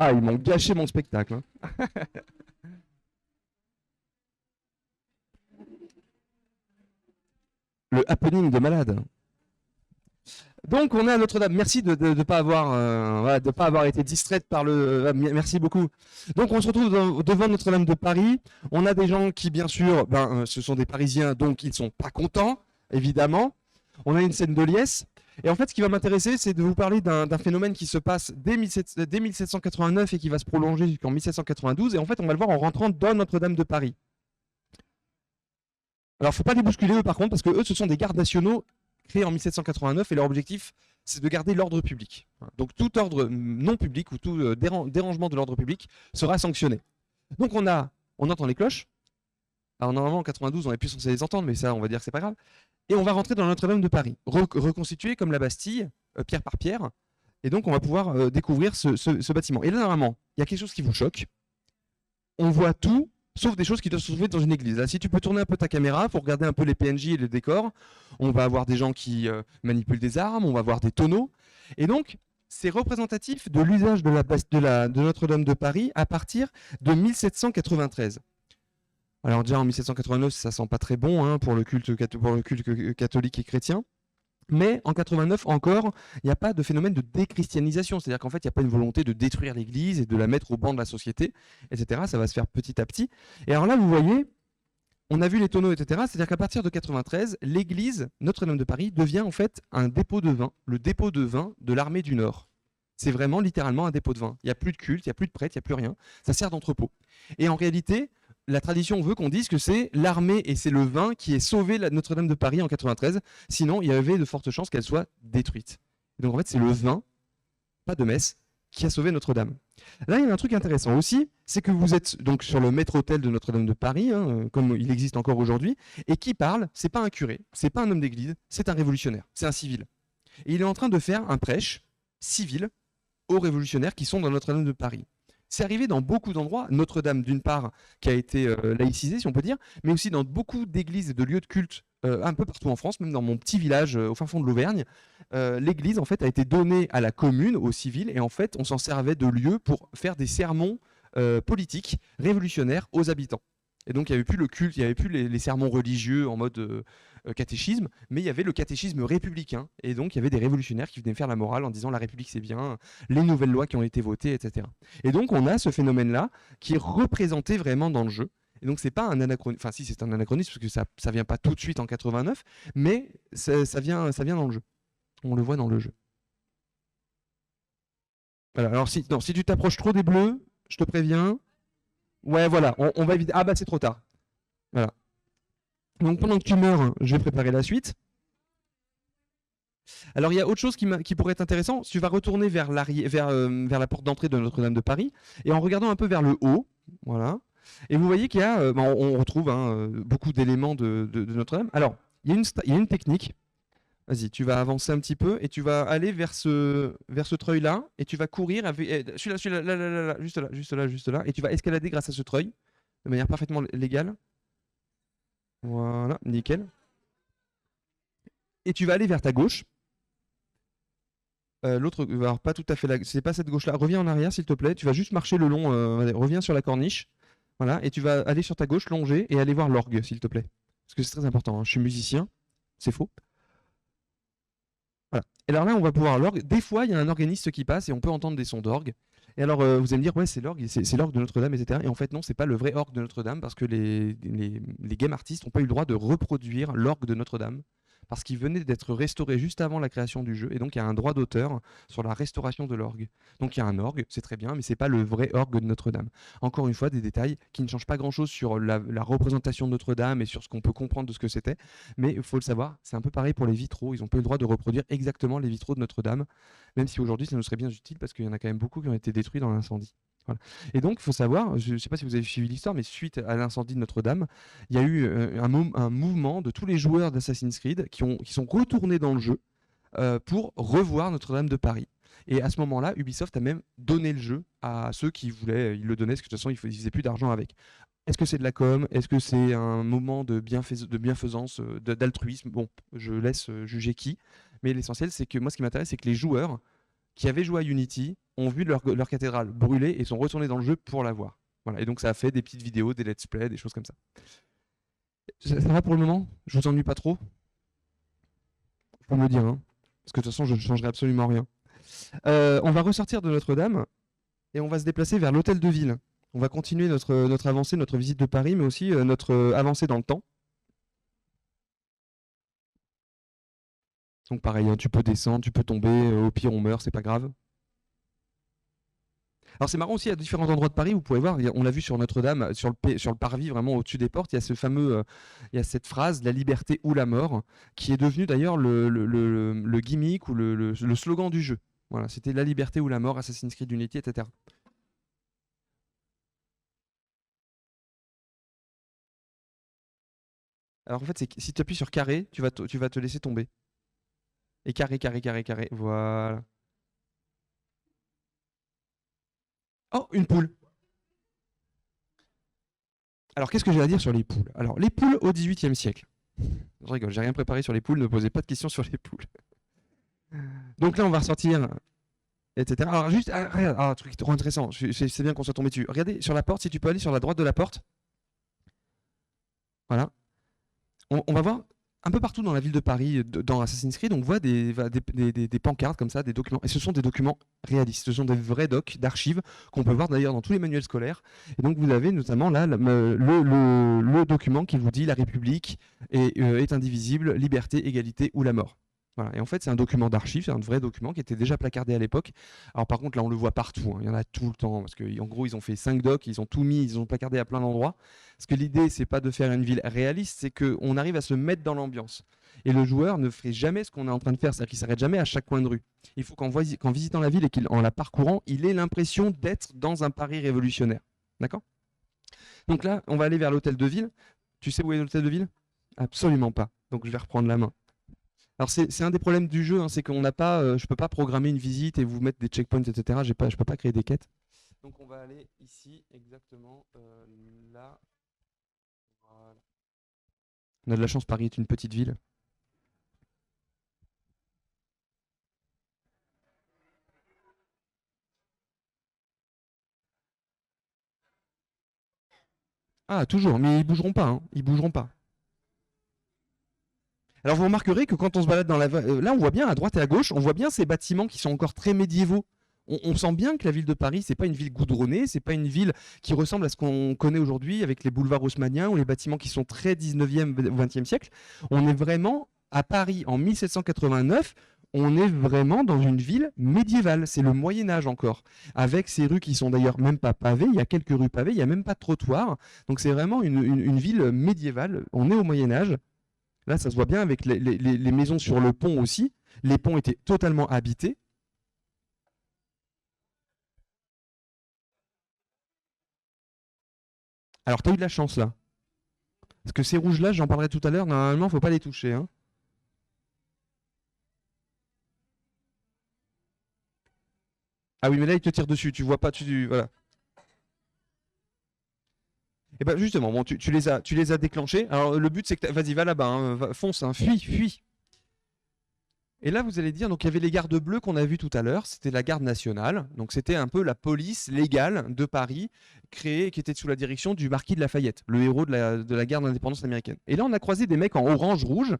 Ah, ils m'ont gâché mon spectacle, hein. Le happening de malade. Donc, on est à Notre-Dame. Merci de ne pas avoir été distraite par le. Merci beaucoup. Donc, on se retrouve devant Notre-Dame de Paris. On a des gens qui, bien sûr, ce sont des Parisiens, donc ils ne sont pas contents, évidemment. On a une scène de liesse. Et en fait, ce qui va m'intéresser, c'est de vous parler d'un phénomène qui se passe dès 1789 et qui va se prolonger jusqu'en 1792. Et en fait, on va le voir en rentrant dans Notre-Dame de Paris. Alors, il ne faut pas les bousculer, eux, par contre, parce que eux, ce sont des gardes nationaux créés en 1789 et leur objectif, c'est de garder l'ordre public. Donc, tout ordre non public ou tout dérangement de l'ordre public sera sanctionné. Donc, on entend les cloches. Alors, normalement, en 92, on est plus censé les entendre, mais ça, on va dire que c'est pas grave. Et on va rentrer dans Notre-Dame de Paris, reconstitué comme la Bastille, pierre par pierre. Et donc, on va pouvoir découvrir ce bâtiment. Et là, normalement, il y a quelque chose qui vous choque. On voit tout, sauf des choses qui doivent se trouver dans une église. Là, si tu peux tourner un peu ta caméra pour regarder un peu les PNJ et les décors, on va avoir des gens qui manipulent des armes, on va avoir des tonneaux. Et donc, c'est représentatif de l'usage de Notre-Dame de Paris à partir de 1793. Alors déjà en 1789, ça sent pas très bon, hein, pour le culte catholique et chrétien. Mais en 89 encore, il n'y a pas de phénomène de déchristianisation. C'est-à-dire qu'en fait, il n'y a pas une volonté de détruire l'Église et de la mettre au banc de la société, etc. Ça va se faire petit à petit. Et alors là, vous voyez, on a vu les tonneaux, etc. C'est-à-dire qu'à partir de 93, l'Église Notre-Dame de Paris devient en fait un dépôt de vin, le dépôt de vin de l'armée du Nord. C'est vraiment littéralement un dépôt de vin. Il n'y a plus de culte, il n'y a plus de prêtre, il n'y a plus rien. Ça sert d'entrepôt. Et en réalité, la tradition veut qu'on dise que c'est l'armée et c'est le vin qui ait sauvé Notre-Dame de Paris en 93. Sinon, il y avait de fortes chances qu'elle soit détruite. Et donc en fait, c'est le vin, pas de messe, qui a sauvé Notre-Dame. Là, il y a un truc intéressant aussi, c'est que vous êtes donc sur le maître-autel de Notre-Dame de Paris, hein, comme il existe encore aujourd'hui, et qui parle, c'est pas un curé, c'est pas un homme d'église, c'est un révolutionnaire, c'est un civil. Et il est en train de faire un prêche civil aux révolutionnaires qui sont dans Notre-Dame de Paris. C'est arrivé dans beaucoup d'endroits, Notre-Dame d'une part, qui a été laïcisée, si on peut dire, mais aussi dans beaucoup d'églises et de lieux de culte un peu partout en France, même dans mon petit village au fin fond de l'Auvergne. L'église, en fait, a été donnée à la commune, aux civils, et en fait, on s'en servait de lieu pour faire des sermons politiques, révolutionnaires aux habitants. Et donc, il n'y avait plus le culte, il n'y avait plus les sermons religieux en mode catéchisme, mais il y avait le catéchisme républicain. Et donc, il y avait des révolutionnaires qui venaient faire la morale en disant la République c'est bien, les nouvelles lois qui ont été votées, etc. Et donc, on a ce phénomène-là qui est représenté vraiment dans le jeu. Et donc c'est pas un anachronisme, enfin si c'est un anachronisme parce que ça vient pas tout de suite en 89, mais ça vient dans le jeu. On le voit dans le jeu. Voilà, alors si tu t'approches trop des bleus, je te préviens. Ouais, voilà, on va éviter. Ah bah c'est trop tard. Voilà. Donc pendant que tu meurs, je vais préparer la suite. Alors il y a autre chose qui pourrait être intéressant. Tu vas retourner vers la porte d'entrée de Notre-Dame de Paris et en regardant un peu vers le haut, voilà. Et vous voyez qu'il y a, on retrouve beaucoup d'éléments de Notre-Dame. Alors il y a une technique. Vas-y, tu vas avancer un petit peu et tu vas aller vers ce treuil-là et tu vas courir avec celui-là, là, juste là, et tu vas escalader grâce à ce treuil de manière parfaitement légale. Voilà, nickel. Et tu vas aller vers ta gauche. L'autre, alors pas tout à fait, c'est pas cette gauche-là. Reviens en arrière, s'il te plaît. Tu vas juste marcher le long. Reviens sur la corniche. Voilà, et tu vas aller sur ta gauche, longer et aller voir l'orgue, s'il te plaît. Parce que c'est très important. Hein. Je suis musicien, c'est faux. Voilà. Et alors là, on va pouvoir l'orgue. Des fois, il y a un organiste qui passe et on peut entendre des sons d'orgue. Et alors, vous allez me dire, ouais, c'est l'orgue de Notre-Dame, etc. Et en fait, non, c'est pas le vrai orgue de Notre-Dame parce que les game artistes n'ont pas eu le droit de reproduire l'orgue de Notre-Dame parce qu'il venait d'être restauré juste avant la création du jeu. Et donc, il y a un droit d'auteur sur la restauration de l'orgue. Donc, il y a un orgue, c'est très bien, mais c'est pas le vrai orgue de Notre-Dame. Encore une fois, des détails qui ne changent pas grand-chose sur la représentation de Notre-Dame et sur ce qu'on peut comprendre de ce que c'était. Mais il faut le savoir, c'est un peu pareil pour les vitraux. Ils n'ont pas eu le droit de reproduire exactement les vitraux de Notre-Dame, même si aujourd'hui, ça nous serait bien utile parce qu'il y en a quand même beaucoup qui ont été détruits dans l'incendie. Voilà. Et donc, il faut savoir, je ne sais pas si vous avez suivi l'histoire, mais suite à l'incendie de Notre-Dame, il y a eu un mouvement de tous les joueurs d'Assassin's Creed qui sont retournés dans le jeu pour revoir Notre-Dame de Paris. Et à ce moment-là, Ubisoft a même donné le jeu à ceux qui voulaient, ils le donnaient parce que de toute façon, ils ne faisaient plus d'argent avec. Est-ce que c'est de la com? Est-ce que c'est un moment de bienfaisance, d'altruisme? Bon, je laisse juger qui. Mais l'essentiel, c'est que moi, ce qui m'intéresse, c'est que les joueurs qui avaient joué à Unity ont vu leur cathédrale brûler et sont retournés dans le jeu pour la voir. Voilà. Et donc ça a fait des petites vidéos, des let's play, des choses comme ça. Ça va pour le moment? Je vous ennuie pas trop? Faut me le dire, hein. Parce que de toute façon, je ne changerai absolument rien. On va ressortir de Notre-Dame et on va se déplacer vers l'hôtel de ville. On va continuer notre avancée, notre visite de Paris, mais aussi notre avancée dans le temps. Donc pareil, hein, tu peux descendre, tu peux tomber, au pire on meurt, c'est pas grave. Alors c'est marrant aussi, à différents endroits de Paris, vous pouvez voir, on l'a vu sur Notre-Dame, sur le parvis, vraiment au-dessus des portes, il y a il y a cette phrase, la liberté ou la mort, qui est devenue d'ailleurs le gimmick ou le slogan du jeu. Voilà, c'était la liberté ou la mort, Assassin's Creed Unity, etc. Alors en fait, si tu appuies sur carré, tu vas te laisser tomber. Et carré, voilà. Oh, une poule. Alors, qu'est-ce que j'ai à dire sur les poules? Alors, les poules au XVIIIe siècle. Je rigole, j'ai rien préparé sur les poules, ne posez pas de questions sur les poules. Donc là, on va ressortir, etc. Alors, juste, regarde, un truc trop intéressant, c'est bien qu'on soit tombé dessus. Regardez, sur la porte, si tu peux aller sur la droite de la porte. Voilà. On va voir un peu partout dans la ville de Paris, dans Assassin's Creed, on voit des pancartes comme ça, des documents. Et ce sont des documents réalistes, ce sont des vrais docs d'archives qu'on peut voir d'ailleurs dans tous les manuels scolaires. Et donc vous avez notamment là le document qui vous dit la République est indivisible, liberté, égalité ou la mort. Voilà. Et en fait, c'est un document d'archives, c'est un vrai document qui était déjà placardé à l'époque. Alors par contre, là, on le voit partout, hein. Il y en a tout le temps, parce qu'en gros, ils ont fait 5 docs, ils ont tout mis, ils ont placardé à plein d'endroits. Parce que l'idée, c'est pas de faire une ville réaliste, c'est qu'on arrive à se mettre dans l'ambiance. Et le joueur ne ferait jamais ce qu'on est en train de faire, c'est-à-dire qu'il s'arrête jamais à chaque coin de rue. Il faut qu'en visitant la ville et qu'en la parcourant, il ait l'impression d'être dans un Paris révolutionnaire. D'accord? Donc là, on va aller vers l'hôtel de ville. Tu sais où est l'hôtel de ville? Absolument pas. Donc je vais reprendre la main. Alors c'est un des problèmes du jeu, hein, c'est qu'on n'a pas, je peux pas programmer une visite et vous mettre des checkpoints, etc. Je peux pas créer des quêtes. Donc on va aller ici, exactement là. Voilà. On a de la chance, Paris est une petite ville. Ah, toujours, mais ils bougeront pas, hein, ils bougeront pas. Alors vous remarquerez que quand on se balade dans là on voit bien à droite et à gauche, on voit bien ces bâtiments qui sont encore très médiévaux. On sent bien que la ville de Paris, c'est pas une ville goudronnée, c'est pas une ville qui ressemble à ce qu'on connaît aujourd'hui avec les boulevards haussmanniens ou les bâtiments qui sont très 19e, 20e siècle. On est vraiment à Paris en 1789. On est vraiment dans une ville médiévale, c'est le Moyen-Âge encore, avec ces rues qui sont d'ailleurs même pas pavées, il y a quelques rues pavées, il n'y a même pas de trottoir, donc c'est vraiment une ville médiévale, on est au Moyen-Âge. Là ça se voit bien avec les maisons sur le pont aussi, les ponts étaient totalement habités. Alors tu as eu de la chance là, parce que ces rouges là, j'en parlerai tout à l'heure, normalement il ne faut pas les toucher, hein. Ah oui, mais là, il te tire dessus, tu vois pas, voilà. Et ben justement, bon, tu les as déclenchés. Alors le but, c'est que vas-y, va là-bas, hein, fonce, hein, fuis. Et là, vous allez dire, donc il y avait les gardes bleus qu'on a vus tout à l'heure, c'était la garde nationale, donc c'était un peu la police légale de Paris, créée, qui était sous la direction du marquis de Lafayette, le héros de la guerre d'indépendance américaine. Et là, on a croisé des mecs en orange-rouge,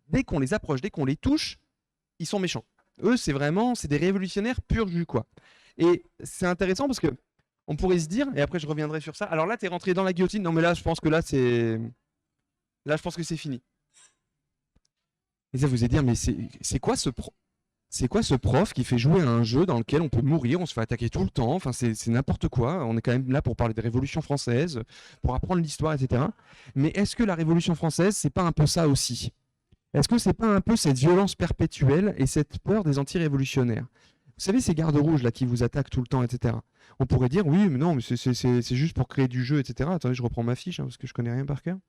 dès qu'on les approche, dès qu'on les touche, ils sont méchants. Eux, c'est des révolutionnaires pur jus, quoi. Et c'est intéressant parce que on pourrait se dire, et après je reviendrai sur ça. Alors là, tu es rentré dans la guillotine. Non, mais là, je pense que là, je pense que c'est fini. Et ça vous allez dire, mais c'est quoi ce prof qui fait jouer à un jeu dans lequel on peut mourir, on se fait attaquer tout le temps. Enfin, c'est n'importe quoi. On est quand même là pour parler de Révolution française, pour apprendre l'histoire, etc. Mais est-ce que la Révolution française, c'est pas un peu ça aussi? Est-ce que c'est pas un peu cette violence perpétuelle et cette peur des anti-révolutionnaires? Vous savez, ces gardes rouges là qui vous attaquent tout le temps, etc. On pourrait dire, oui, mais non, mais c'est juste pour créer du jeu, etc. Attendez, je reprends ma fiche, hein, parce que je connais rien par cœur.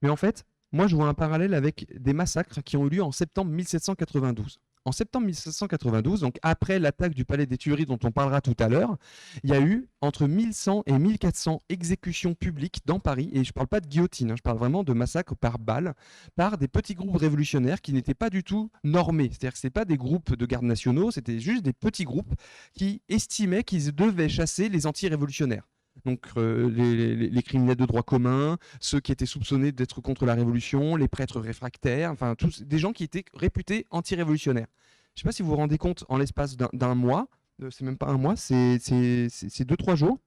Mais en fait, moi, je vois un parallèle avec des massacres qui ont eu lieu en septembre 1792. En septembre 1792, donc après l'attaque du Palais des Tuileries dont on parlera tout à l'heure, il y a eu entre 1100 et 1400 exécutions publiques dans Paris, et je ne parle pas de guillotine, hein, je parle vraiment de massacres par balles, par des petits groupes révolutionnaires qui n'étaient pas du tout normés. C'est-à-dire que ce n'étaient pas des groupes de gardes nationaux, c'était juste des petits groupes qui estimaient qu'ils devaient chasser les anti-révolutionnaires. Donc les criminels de droit commun, ceux qui étaient soupçonnés d'être contre la Révolution, les prêtres réfractaires, enfin tous des gens qui étaient réputés anti-révolutionnaires. Je ne sais pas si vous vous rendez compte, en l'espace d'un mois, c'est même pas un mois, c'est 2-3 jours,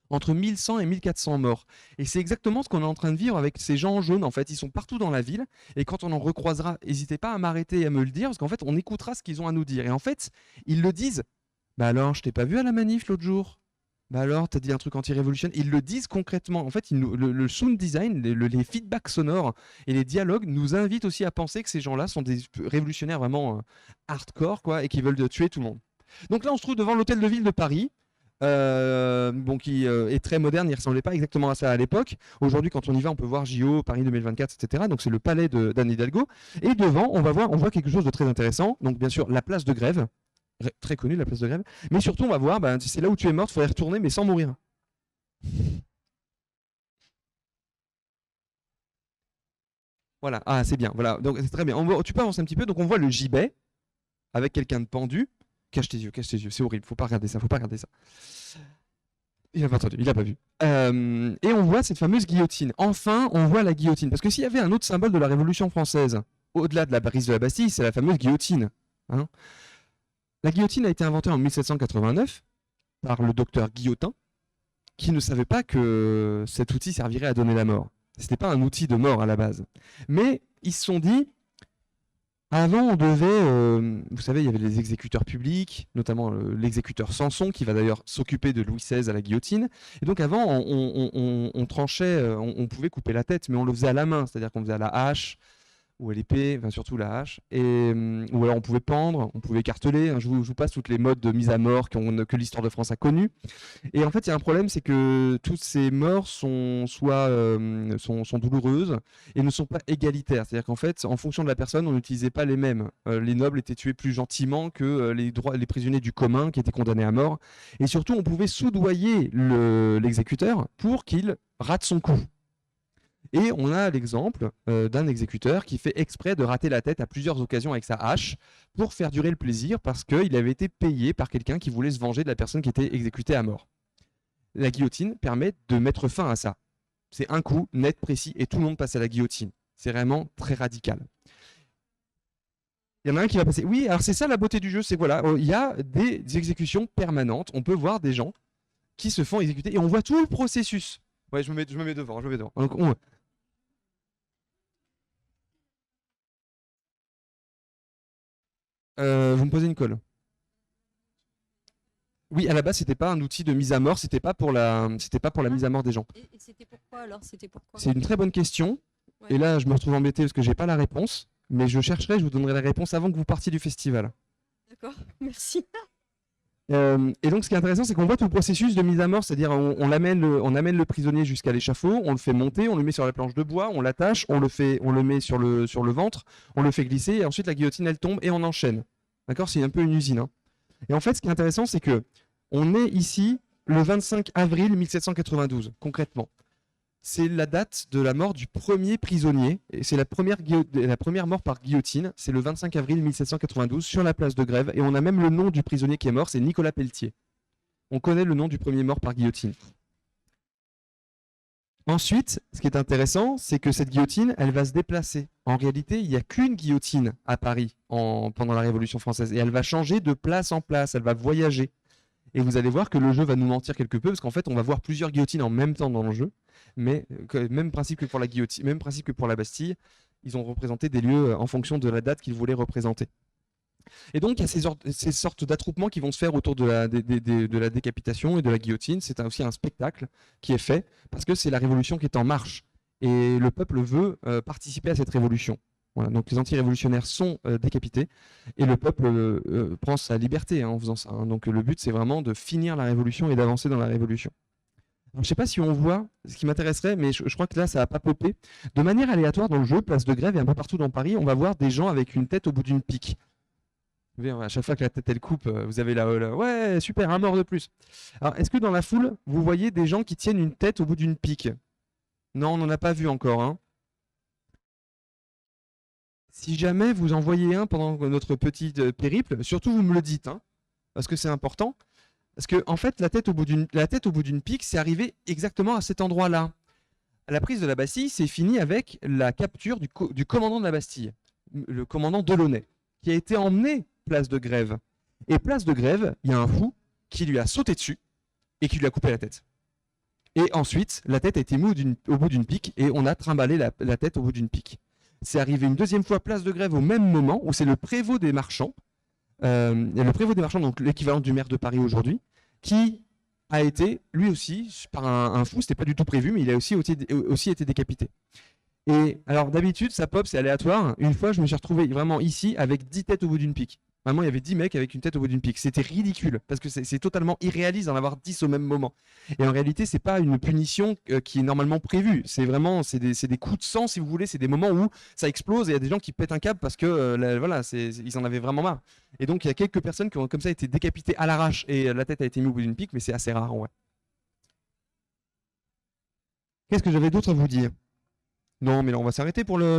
entre 1100 et 1400 morts. Et c'est exactement ce qu'on est en train de vivre avec ces gens en jaune. En fait, ils sont partout dans la ville. Et quand on en recroisera, n'hésitez pas à m'arrêter et à me le dire, parce qu'en fait, on écoutera ce qu'ils ont à nous dire. Et en fait, ils le disent. Bah alors, je t'ai pas vu à la manif l'autre jour. Bah alors, t'as dit un truc anti-révolutionnaire. Ils le disent concrètement. En fait, le sound design, les feedbacks sonores et les dialogues nous invitent aussi à penser que ces gens-là sont des révolutionnaires vraiment hardcore, quoi, et qui veulent tuer tout le monde. Donc là, on se trouve devant l'hôtel de ville de Paris, qui est très moderne. Il ne ressemblait pas exactement à ça à l'époque. Aujourd'hui, quand on y va, on peut voir JO, Paris 2024, etc. Donc c'est le palais d'Anne Hidalgo. Et devant, on voit quelque chose de très intéressant. Donc bien sûr, la place de Grève. Très connue, la place de Grève. Mais surtout, on va voir, c'est là où tu es morte, il faudrait retourner, mais sans mourir. Voilà, ah c'est bien, voilà, donc c'est très bien. Tu peux avancer un petit peu, donc on voit le gibet avec quelqu'un de pendu. Cache tes yeux, c'est horrible, faut pas regarder ça. Il n'a pas entendu, il n'a pas vu. Et on voit cette fameuse guillotine. Enfin, on voit la guillotine. Parce que s'il y avait un autre symbole de la Révolution française, au-delà de la brise de la Bastille, c'est la fameuse guillotine. Hein. La guillotine a été inventée en 1789 par le docteur Guillotin, qui ne savait pas que cet outil servirait à donner la mort. Ce n'était pas un outil de mort à la base. Mais ils se sont dit, avant on devait, vous savez, il y avait les exécuteurs publics, notamment l'exécuteur Samson, qui va d'ailleurs s'occuper de Louis XVI à la guillotine. Et donc avant, on tranchait, on pouvait couper la tête, mais on le faisait à la main, c'est-à-dire qu'on faisait à la hache, ou à l'épée, enfin surtout la hache, ou alors on pouvait pendre, on pouvait écarteler, hein, je vous passe toutes les modes de mise à mort que l'histoire de France a connues. Et en fait, il y a un problème, c'est que toutes ces morts sont douloureuses et ne sont pas égalitaires. C'est-à-dire qu'en fait, en fonction de la personne, on n'utilisait pas les mêmes. Les nobles étaient tués plus gentiment que les prisonniers du commun qui étaient condamnés à mort. Et surtout, on pouvait soudoyer l'exécuteur pour qu'il rate son coup. Et on a l'exemple d'un exécuteur qui fait exprès de rater la tête à plusieurs occasions avec sa hache pour faire durer le plaisir parce qu'il avait été payé par quelqu'un qui voulait se venger de la personne qui était exécutée à mort. La guillotine permet de mettre fin à ça. C'est un coup net, précis, et tout le monde passe à la guillotine. C'est vraiment très radical. Il y en a un qui va passer. Oui, alors c'est ça la beauté du jeu, c'est voilà, il y a des exécutions permanentes. On peut voir des gens qui se font exécuter et on voit tout le processus. Ouais, je me mets devant, je me mets devant. Donc, vous me posez une colle. Oui, à la base, c'était pas un outil de mise à mort, c'était pas pour la mise à mort des gens. Et c'était pourquoi alors? C'était pourquoi? C'est une très bonne question. Ouais. Et là, je me retrouve embêté parce que j'ai pas la réponse, mais je chercherai, je vous donnerai la réponse avant que vous partiez du festival. D'accord, merci. Et donc, ce qui est intéressant, c'est qu'on voit tout le processus de mise à mort, c'est-à-dire on amène le prisonnier jusqu'à l'échafaud, on le fait monter, on le met sur la planche de bois, on l'attache, on le met sur le ventre, on le fait glisser, et ensuite la guillotine elle tombe et on enchaîne. D'accord? C'est un peu une usine. Hein. Et en fait, ce qui est intéressant, c'est que on est ici le 25 avril 1792, concrètement. C'est la date de la mort du premier prisonnier, et c'est la première mort par guillotine, c'est le 25 avril 1792 sur la place de Grève, et on a même le nom du prisonnier qui est mort, c'est Nicolas Pelletier. On connaît le nom du premier mort par guillotine. Ensuite, ce qui est intéressant, c'est que cette guillotine, elle va se déplacer. En réalité, il n'y a qu'une guillotine à Paris pendant la Révolution française, et elle va changer de place en place, elle va voyager. Et vous allez voir que le jeu va nous mentir quelque peu, parce qu'en fait, on va voir plusieurs guillotines en même temps dans le jeu. Mais même principe que pour la guillotine, même principe que pour la Bastille, ils ont représenté des lieux en fonction de la date qu'ils voulaient représenter. Et donc, il y a ces sortes d'attroupements qui vont se faire autour de la décapitation et de la guillotine. C'est aussi un spectacle qui est fait, parce que c'est la révolution qui est en marche. Et le peuple veut participer à cette révolution. Voilà, donc les anti-révolutionnaires sont décapités et le peuple prend sa liberté en faisant ça. Hein. Donc le but, c'est vraiment de finir la révolution et d'avancer dans la révolution. Alors, je ne sais pas si on voit ce qui m'intéresserait, mais je crois que là, ça n'a pas popé. De manière aléatoire dans le jeu, place de Grève et un peu partout dans Paris, on va voir des gens avec une tête au bout d'une pique. Vous voyez, à chaque fois que la tête elle coupe, vous avez ouais, super, un mort de plus. Alors, est-ce que dans la foule, vous voyez des gens qui tiennent une tête au bout d'une pique? Non, on n'en a pas vu encore. Hein. Si jamais vous en voyez un pendant notre petit périple, surtout vous me le dites, hein, parce que c'est important. Parce que en fait, la tête au bout d'une pique, c'est arrivé exactement à cet endroit-là. La prise de la Bastille, c'est fini avec la capture du commandant de la Bastille, le commandant Delaunay, qui a été emmené place de Grève. Et place de Grève, il y a un fou qui lui a sauté dessus et qui lui a coupé la tête. Et ensuite, la tête a été mise au bout d'une pique et on a trimballé la tête au bout d'une pique. C'est arrivé une deuxième fois place de Grève au même moment où c'est le prévôt des marchands, donc l'équivalent du maire de Paris aujourd'hui, qui a été, lui aussi, par un fou, c'était pas du tout prévu, mais il a aussi été décapité. Et alors d'habitude, ça pop, c'est aléatoire. Une fois, je me suis retrouvé vraiment ici avec 10 têtes au bout d'une pique. Vraiment, il y avait 10 mecs avec une tête au bout d'une pique. C'était ridicule, parce que c'est totalement irréaliste d'en avoir 10 au même moment. Et en réalité, c'est pas une punition qui est normalement prévue. C'est vraiment, c'est des coups de sang, si vous voulez. C'est des moments où ça explose et il y a des gens qui pètent un câble parce que voilà, ils en avaient vraiment marre. Et donc, il y a quelques personnes qui ont comme ça été décapitées à l'arrache et la tête a été mise au bout d'une pique, mais c'est assez rare, ouais. Qu'est-ce que j'avais d'autre à vous dire? Non, mais là, on va s'arrêter pour pour le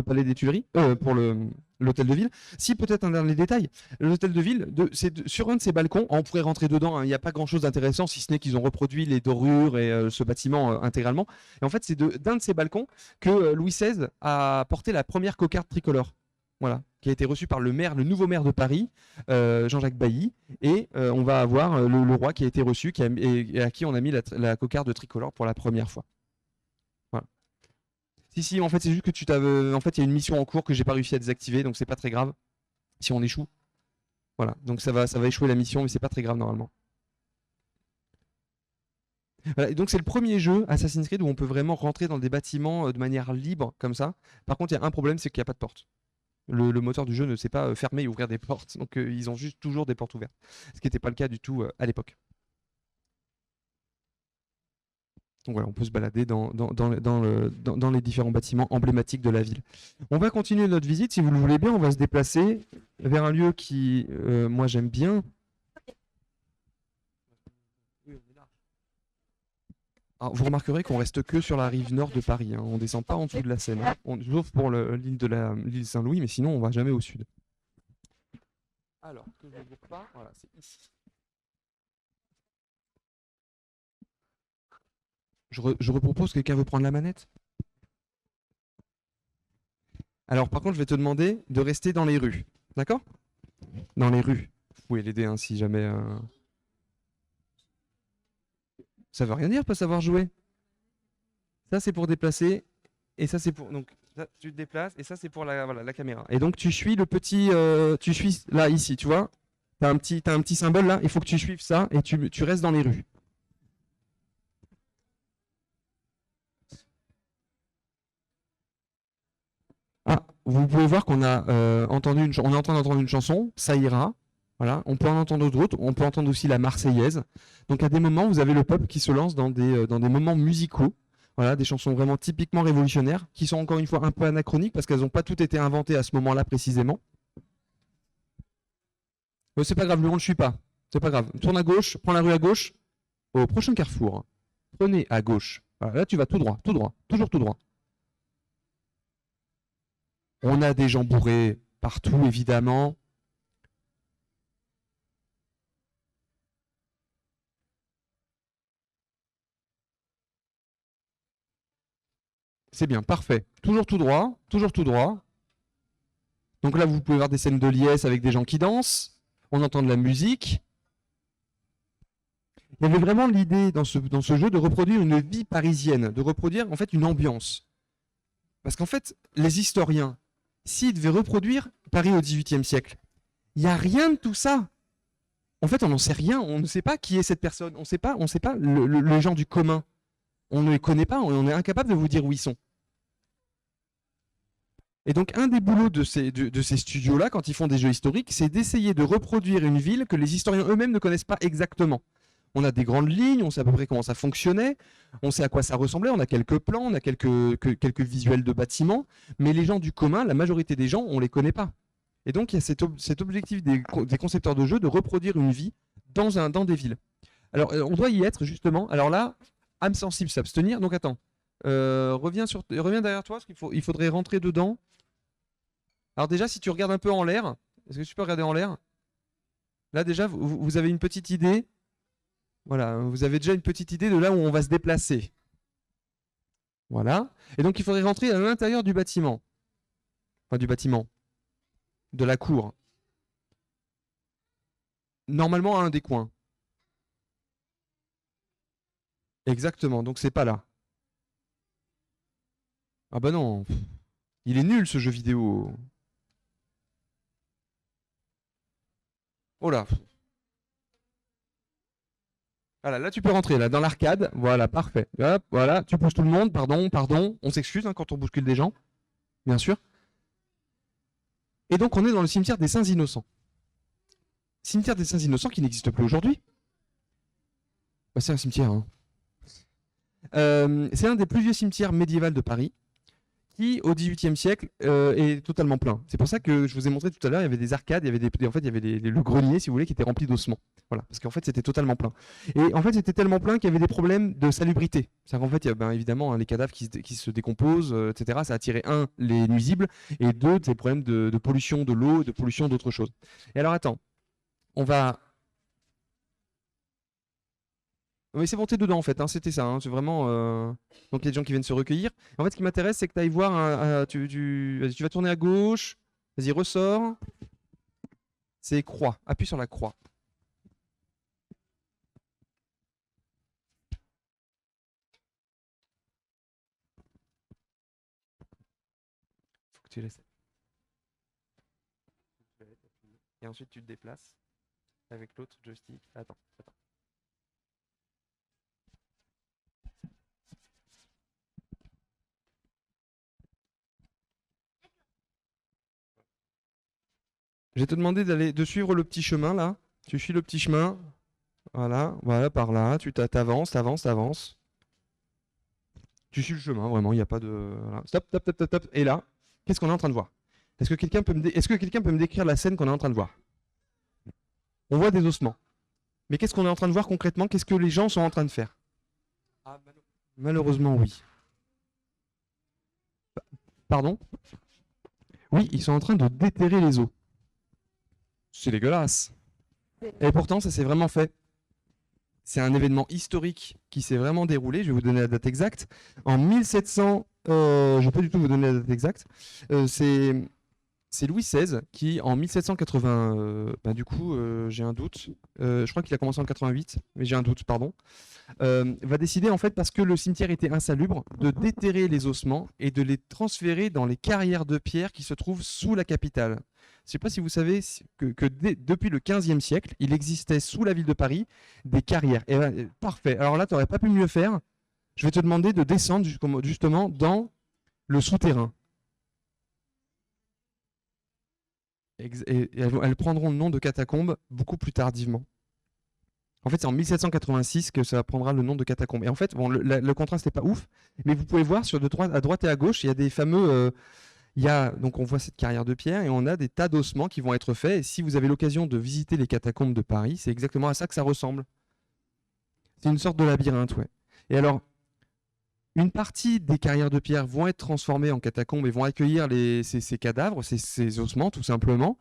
palais des Tuileries, pour l'hôtel de ville. Si, peut-être un dernier détail. L'hôtel de ville, sur un de ces balcons, on pourrait rentrer dedans, hein, il n'y a pas grand-chose d'intéressant, si ce n'est qu'ils ont reproduit les dorures et ce bâtiment intégralement. Et en fait, c'est d'un de ces balcons que Louis XVI a porté la première cocarde tricolore. Voilà, qui a été reçue par le nouveau maire de Paris, Jean-Jacques Bailly, et on va avoir le roi qui a été reçu et à qui on a mis la cocarde tricolore pour la première fois. Voilà. Si, en fait, c'est juste que en fait, il y a une mission en cours que j'ai pas réussi à désactiver, donc c'est pas très grave si on échoue. Voilà, donc ça va échouer la mission, mais c'est pas très grave normalement. Voilà, et donc c'est le premier jeu Assassin's Creed où on peut vraiment rentrer dans des bâtiments de manière libre comme ça. Par contre, il y a un problème, c'est qu'il n'y a pas de porte. Le moteur du jeu ne sait pas fermer et ouvrir des portes, donc ils ont juste toujours des portes ouvertes, ce qui n'était pas le cas du tout à l'époque. Donc voilà, on peut se balader dans les différents bâtiments emblématiques de la ville. On va continuer notre visite, si vous le voulez bien, on va se déplacer vers un lieu qui, moi j'aime bien. Alors, vous remarquerez qu'on reste que sur la rive nord de Paris, hein. On ne descend pas en dessous de la Seine, hein. Sauf pour l'île Saint-Louis, mais sinon on ne va jamais au sud. Alors, que je ne vois pas, voilà, c'est ici. Je repropose, quelqu'un veut prendre la manette? Alors par contre, je vais te demander de rester dans les rues. D'accord? Dans les rues. Vous pouvez l'aider hein, si jamais... Ça veut rien dire, pas savoir jouer. Ça, c'est pour déplacer. Et ça, c'est pour... Donc, là, tu te déplaces. Et ça, c'est pour la, voilà, la caméra. Et donc, tu suis le petit... tu suis là, ici, tu vois? T'as un petit symbole là. Il faut que tu suives ça. Et tu restes dans les rues. Ah, vous pouvez voir qu'on a entendu on est en train d'entendre une chanson, ça ira. Voilà, on peut en entendre d'autres, on peut entendre aussi la Marseillaise. Donc à des moments, vous avez le peuple qui se lance dans des moments musicaux, voilà, des chansons vraiment typiquement révolutionnaires, qui sont encore une fois un peu anachroniques parce qu'elles n'ont pas toutes été inventées à ce moment-là précisément. Mais c'est pas grave, le on ne suit pas. C'est pas grave. Tourne à gauche, prends la rue à gauche, au prochain carrefour. Prenez à gauche. Voilà, là tu vas tout droit, toujours tout droit. On a des gens bourrés partout, évidemment. C'est bien, parfait. Toujours tout droit, toujours tout droit. Donc là, vous pouvez voir des scènes de liesse avec des gens qui dansent. On entend de la musique. Il y avait vraiment l'idée dans ce jeu de reproduire une vie parisienne, de reproduire en fait une ambiance. Parce qu'en fait, les historiens, s'ils devaient reproduire Paris au XVIIIe siècle, il n'y a rien de tout ça. En fait, on n'en sait rien. On ne sait pas qui est cette personne. On ne sait pas les gens du commun. On ne les connaît pas. On est incapable de vous dire où ils sont. Et donc, un des boulots de ces studios-là, quand ils font des jeux historiques, c'est d'essayer de reproduire une ville que les historiens eux-mêmes ne connaissent pas exactement. On a des grandes lignes, on sait à peu près comment ça fonctionnait, on sait à quoi ça ressemblait, on a quelques plans, on a quelques visuels de bâtiments, mais les gens du commun, la majorité des gens, on ne les connaît pas. Et donc, il y a cet objectif des concepteurs de jeux de reproduire une vie dans des villes. Alors, on doit y être, justement. Alors là, âme sensible, s'abstenir. Donc, attends. Reviens derrière toi, parce qu'il faudrait rentrer dedans. Alors déjà, si tu regardes un peu en l'air, est-ce que tu peux regarder en l'air? Là, déjà, vous avez une petite idée. Voilà, vous avez déjà une petite idée de là où on va se déplacer. Voilà. Et donc, il faudrait rentrer à l'intérieur du bâtiment. Enfin, du bâtiment. De la cour. Normalement, à un des coins. Exactement, donc c'est pas là. Ah bah non. Il est nul, ce jeu vidéo. Oh là. Voilà, là tu peux rentrer, là, dans l'arcade. Voilà, parfait. Hop, voilà, tu pousses tout le monde, pardon. On s'excuse hein, quand on bouscule des gens, bien sûr. Et donc on est dans le cimetière des Saints Innocents. Cimetière des Saints Innocents qui n'existe plus aujourd'hui. Bah, c'est un cimetière. Hein. C'est un des plus vieux cimetières médiévaux de Paris, qui au XVIIIe siècle est totalement plein. C'est pour ça que je vous ai montré tout à l'heure, il y avait des arcades, il y avait le grenier, si vous voulez, qui était rempli d'ossements. Voilà, parce qu'en fait, c'était totalement plein. Et en fait, c'était tellement plein qu'il y avait des problèmes de salubrité. C'est-à-dire qu'en fait, il y a évidemment les cadavres qui se décomposent, etc. Ça a attiré, les nuisibles, et deux, des problèmes de pollution de l'eau, de pollution d'autres choses. Et alors, attends, on va... Oui, c'est monté dedans en fait, hein, c'était ça, hein, c'est vraiment... Donc il y a des gens qui viennent se recueillir. En fait, ce qui m'intéresse, c'est que tu ailles voir, vas-y, tu vas tourner à gauche, vas-y, ressors. C'est croix, appuie sur la croix. Faut que tu laisses. Et ensuite tu te déplaces avec l'autre joystick. Attends. Je vais te demander de suivre le petit chemin là. Tu suis le petit chemin. Voilà, par là. Tu t'avances. Tu suis le chemin, vraiment, il n'y a pas de... Voilà. Stop. Et là, qu'est-ce qu'on est en train de voir? Est-ce que quelqu'un peut me décrire la scène qu'on est en train de voir? On voit des ossements. Mais qu'est-ce qu'on est en train de voir concrètement? Qu'est-ce que les gens sont en train de faire? Malheureusement, oui. Pardon? Oui, ils sont en train de déterrer les os. C'est dégueulasse. Et pourtant, ça s'est vraiment fait. C'est un événement historique qui s'est vraiment déroulé. Je vais vous donner la date exacte. En 1700, je ne vais pas du tout vous donner la date exacte. C'est Louis XVI qui, en 1780, du coup, j'ai un doute. Je crois qu'il a commencé en 88, mais j'ai un doute, pardon. Va décider, en fait, parce que le cimetière était insalubre, de déterrer les ossements et de les transférer dans les carrières de pierre qui se trouvent sous la capitale. Je ne sais pas si vous savez que depuis le XVe siècle, il existait sous la ville de Paris des carrières. Et ben, parfait. Alors là, tu n'aurais pas pu mieux faire. Je vais te demander de descendre justement dans le souterrain. Et elles prendront le nom de catacombes beaucoup plus tardivement. En fait, c'est en 1786 que ça prendra le nom de catacombes. Et en fait, bon, le contraste n'est pas ouf, mais vous pouvez voir à droite et à gauche, il y a des fameux... donc on voit cette carrière de pierre et on a des tas d'ossements qui vont être faits. Et si vous avez l'occasion de visiter les catacombes de Paris, c'est exactement à ça que ça ressemble. C'est une sorte de labyrinthe, ouais. Et alors, une partie des carrières de pierre vont être transformées en catacombes et vont accueillir ces cadavres, ces ossements, tout simplement.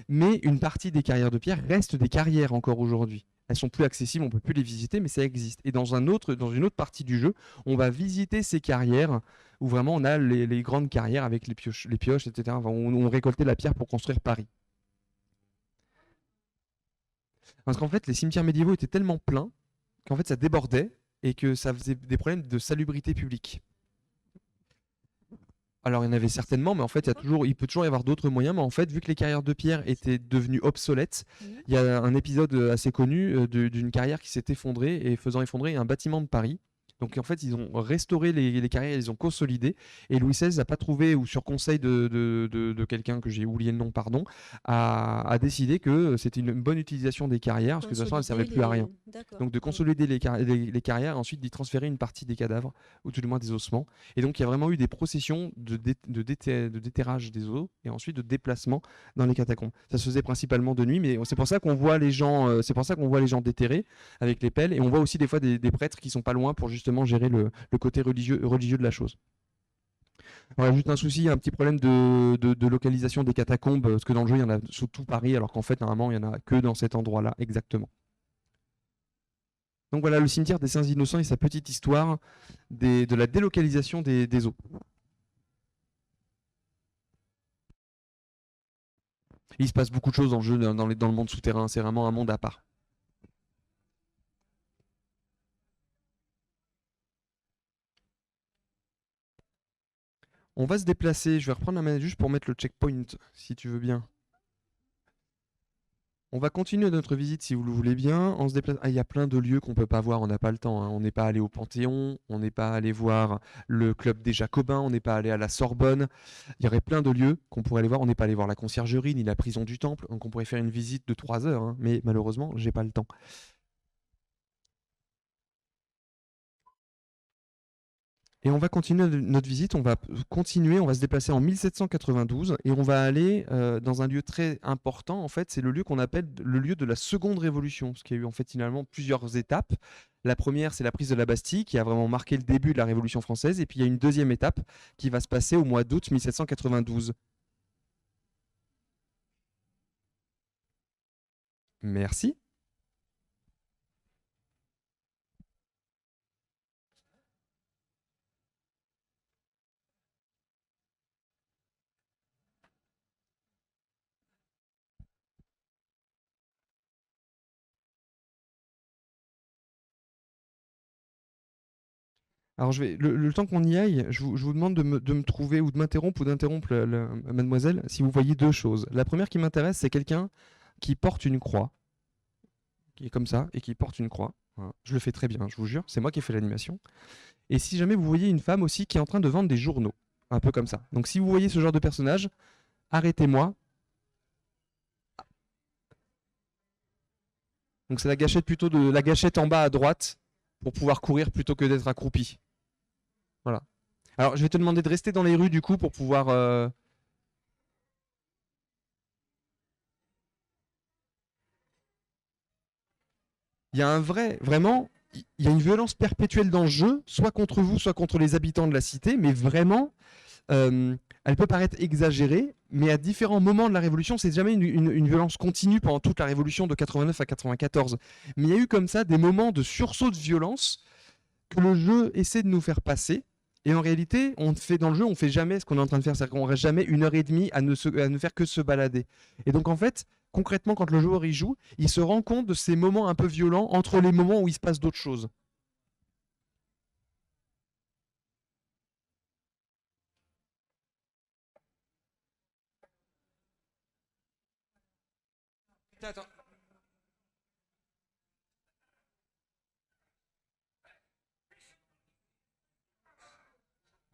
Mais une partie des carrières de pierre restent des carrières encore aujourd'hui. Elles sont plus accessibles, on ne peut plus les visiter, mais ça existe. Et dans une autre partie du jeu, on va visiter ces carrières où vraiment on a les grandes carrières avec les pioches, etc. Où on récoltait la pierre pour construire Paris. Parce qu'en fait, les cimetières médiévaux étaient tellement pleins qu'en fait ça débordait et que ça faisait des problèmes de salubrité publique. Alors il y en avait certainement, mais en fait il peut toujours y avoir d'autres moyens. Mais en fait, vu que les carrières de pierre étaient devenues obsolètes, il y a un épisode assez connu d'une carrière qui s'est effondrée et faisant effondrer un bâtiment de Paris. Donc en fait, ils ont restauré les carrières, ils ont consolidé. Et Louis XVI n'a pas trouvé, ou sur conseil de quelqu'un que j'ai oublié le nom, pardon, a décidé que c'était une bonne utilisation des carrières, parce que de toute façon, elles ne servaient plus à rien. Donc de consolider les carrières et ensuite d'y transférer une partie des cadavres, ou tout du moins des ossements. Et donc il y a vraiment eu des processions de déterrage des os et ensuite de déplacement dans les catacombes. Ça se faisait principalement de nuit, mais c'est pour ça qu'on voit les gens, déterrés avec les pelles, et on voit aussi des fois des prêtres qui sont pas loin pour justement gérer le côté religieux de la chose. Voilà, juste un souci, un petit problème de localisation des catacombes, parce que dans le jeu, il y en a sur tout Paris, alors qu'en fait, normalement, il n'y en a que dans cet endroit-là, exactement. Donc voilà, le cimetière des Saints-Innocents et sa petite histoire de la délocalisation des os. Il se passe beaucoup de choses dans le jeu, dans le monde souterrain, c'est vraiment un monde à part. On va se déplacer, je vais reprendre la manette juste pour mettre le checkpoint, si tu veux bien. On va continuer notre visite, si vous le voulez bien. On se déplace. Ah, il y a plein de lieux qu'on ne peut pas voir, on n'a pas le temps. Hein. On n'est pas allé au Panthéon, on n'est pas allé voir le Club des Jacobins, on n'est pas allé à la Sorbonne. Il y aurait plein de lieux qu'on pourrait aller voir. On n'est pas allé voir la conciergerie, ni la prison du Temple. Donc on pourrait faire une visite de 3 heures, hein. Mais malheureusement, j'ai pas le temps. Et on va continuer notre visite, on va se déplacer en 1792 et on va aller dans un lieu très important, en fait, c'est le lieu qu'on appelle le lieu de la Seconde Révolution, parce qu'il y a eu en fait finalement plusieurs étapes. La première, c'est la prise de la Bastille, qui a vraiment marqué le début de la Révolution française, et puis il y a une deuxième étape qui va se passer au mois d'août 1792. Merci. Alors, le temps qu'on y aille, je vous demande de me trouver ou de m'interrompre ou d'interrompre mademoiselle si vous voyez deux choses. La première qui m'intéresse, c'est quelqu'un qui porte une croix, qui est comme ça et qui porte une croix. Voilà. Je le fais très bien, je vous jure, c'est moi qui ai fait l'animation. Et si jamais vous voyez une femme aussi qui est en train de vendre des journaux, un peu comme ça. Donc si vous voyez ce genre de personnage, arrêtez-moi. Donc c'est la gâchette la gâchette en bas à droite pour pouvoir courir plutôt que d'être accroupi. Voilà. Alors je vais te demander de rester dans les rues du coup pour pouvoir... Il y a vraiment, il y a une violence perpétuelle dans le jeu, soit contre vous, soit contre les habitants de la cité, mais vraiment, elle peut paraître exagérée, mais à différents moments de la Révolution, c'est jamais une violence continue pendant toute la Révolution de 89 à 94. Mais il y a eu comme ça des moments de sursaut de violence que le jeu essaie de nous faire passer, Et en réalité, on fait dans le jeu, on fait jamais ce qu'on est en train de faire. C'est-à-dire qu'on reste jamais 1 heure et demie à ne faire que se balader. Et donc en fait, concrètement, quand le joueur y joue, il se rend compte de ces moments un peu violents entre les moments où il se passe d'autres choses. Attends.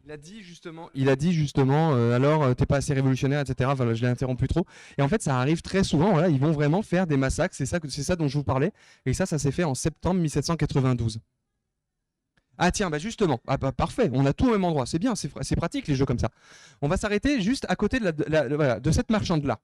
Il a dit justement, alors t'es pas assez révolutionnaire, etc. Enfin, là, je l'ai interrompu trop. Et en fait, ça arrive très souvent. Voilà, ils vont vraiment faire des massacres. C'est ça dont je vous parlais. Et ça s'est fait en septembre 1792. Ah tiens, bah justement, ah, bah, parfait, on a tout au même endroit. C'est bien, c'est pratique les jeux comme ça. On va s'arrêter juste à côté voilà, de cette marchande-là.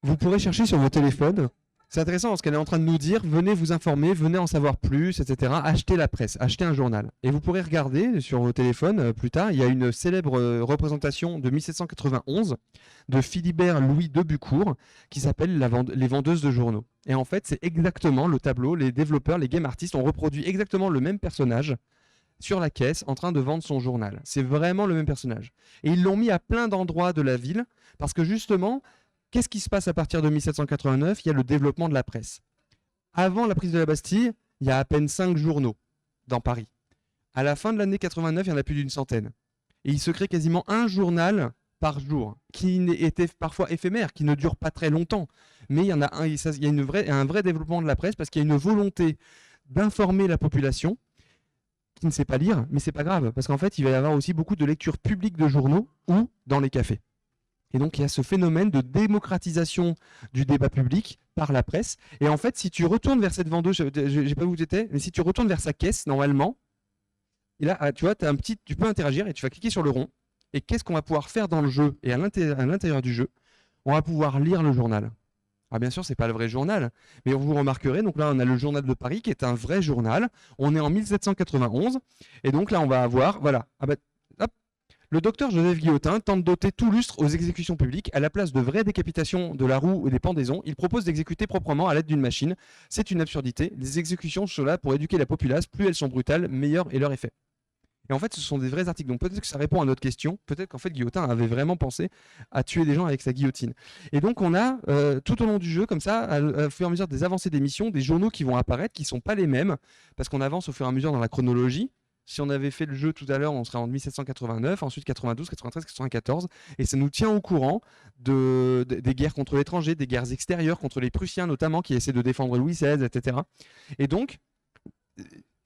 Vous pourrez chercher sur vos téléphones. C'est intéressant parce qu'elle est en train de nous dire venez vous informer, venez en savoir plus, etc. Achetez la presse, achetez un journal. Et vous pourrez regarder sur vos téléphones plus tard, il y a une célèbre représentation de 1791 de Philibert Louis de Bucourt qui s'appelle Les vendeuses de journaux. Et en fait, c'est exactement le tableau, les développeurs, les game artistes ont reproduit exactement le même personnage sur la caisse en train de vendre son journal. C'est vraiment le même personnage. Et ils l'ont mis à plein d'endroits de la ville parce que justement, qu'est-ce qui se passe à partir de 1789? Il y a le développement de la presse. Avant la prise de la Bastille, il y a à peine 5 journaux dans Paris. À la fin de l'année 89, il y en a plus d'une centaine. Et il se crée quasiment un journal par jour, qui était parfois éphémère, qui ne dure pas très longtemps. Mais il y en a un, il y a un vrai développement de la presse parce qu'il y a une volonté d'informer la population qui ne sait pas lire, mais c'est pas grave, parce qu'en fait, il va y avoir aussi beaucoup de lectures publiques de journaux ou dans les cafés. Et donc, il y a ce phénomène de démocratisation du débat public par la presse. Et en fait, si tu retournes vers cette vendeuse, je ne sais pas où tu étais, mais si tu retournes vers sa caisse, normalement, et là, tu vois, tu peux interagir et tu vas cliquer sur le rond. Et qu'est-ce qu'on va pouvoir faire dans le jeu et à l'intérieur du jeu? On va pouvoir lire le journal. Alors bien sûr, ce n'est pas le vrai journal, mais vous remarquerez, donc là, on a le journal de Paris qui est un vrai journal. On est en 1791. Et donc là, on va avoir, voilà, ah bah, hop, le docteur Joseph Guillotin tente d'ôter tout lustre aux exécutions publiques. À la place de vraies décapitations de la roue ou des pendaisons, il propose d'exécuter proprement à l'aide d'une machine. C'est une absurdité. Les exécutions sont là pour éduquer la populace. Plus elles sont brutales, meilleur est leur effet. Et en fait, ce sont des vrais articles. Donc peut-être que ça répond à notre question. Peut-être qu'en fait, Guillotin avait vraiment pensé à tuer des gens avec sa guillotine. Et donc on a, tout au long du jeu, comme ça, au fur et à mesure des avancées des missions, des journaux qui vont apparaître, qui ne sont pas les mêmes, parce qu'on avance au fur et à mesure dans la chronologie. Si on avait fait le jeu tout à l'heure, on serait en 1789, ensuite 92, 93, 94, et ça nous tient au courant des guerres contre l'étranger, des guerres extérieures contre les Prussiens notamment, qui essaient de défendre Louis XVI, etc. Et donc,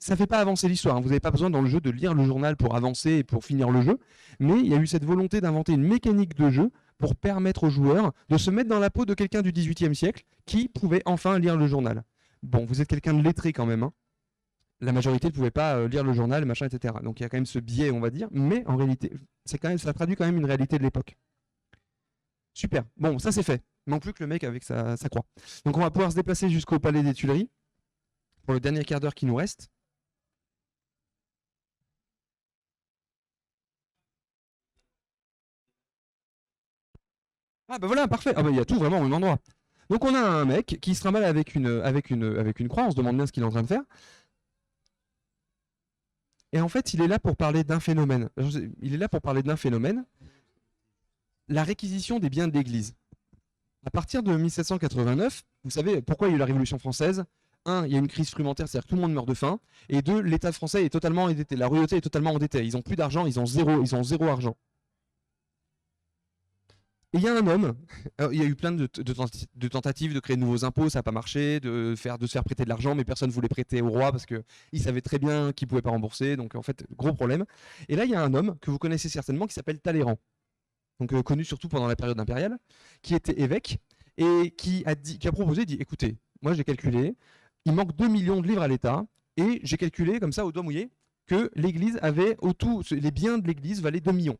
ça ne fait pas avancer l'histoire. Vous n'avez pas besoin dans le jeu de lire le journal pour avancer et pour finir le jeu, mais il y a eu cette volonté d'inventer une mécanique de jeu pour permettre aux joueurs de se mettre dans la peau de quelqu'un du XVIIIe siècle qui pouvait enfin lire le journal. Bon, vous êtes quelqu'un de lettré quand même, hein. La majorité ne pouvait pas lire le journal, machin, etc. Donc il y a quand même ce biais, on va dire, mais en réalité, ça traduit quand même une réalité de l'époque. Super, bon, ça c'est fait. Il manque plus que le mec avec sa croix. Donc on va pouvoir se déplacer jusqu'au Palais des Tuileries pour le dernier quart d'heure qui nous reste. Ah bah voilà, parfait. Ah bah il y a tout vraiment au même endroit. Donc on a un mec qui se trimballe avec une croix, on se demande bien ce qu'il est en train de faire. Et en fait, il est là pour parler d'un phénomène. Il est là pour parler d'un phénomène, la réquisition des biens de l'Église. À partir de 1789, vous savez pourquoi il y a eu la Révolution française? Un, il y a une crise frumentaire, c'est-à-dire que tout le monde meurt de faim. Et deux, l'État français est totalement endetté, la royauté est totalement endettée. Ils n'ont plus d'argent, ils ont zéro argent. Et il y a un homme, il y a eu plein de tentatives de créer de nouveaux impôts, ça n'a pas marché, de se faire prêter de l'argent, mais personne ne voulait prêter au roi parce qu'il savait très bien qu'il ne pouvait pas rembourser, donc en fait, gros problème. Et là, il y a un homme que vous connaissez certainement qui s'appelle Talleyrand, donc connu surtout pendant la période impériale, qui était évêque et qui a proposé, dit écoutez, moi j'ai calculé, il manque 2 millions de livres à l'État, et j'ai calculé comme ça au doigt mouillé que l'Église avait, les biens de l'Église valaient 2 millions.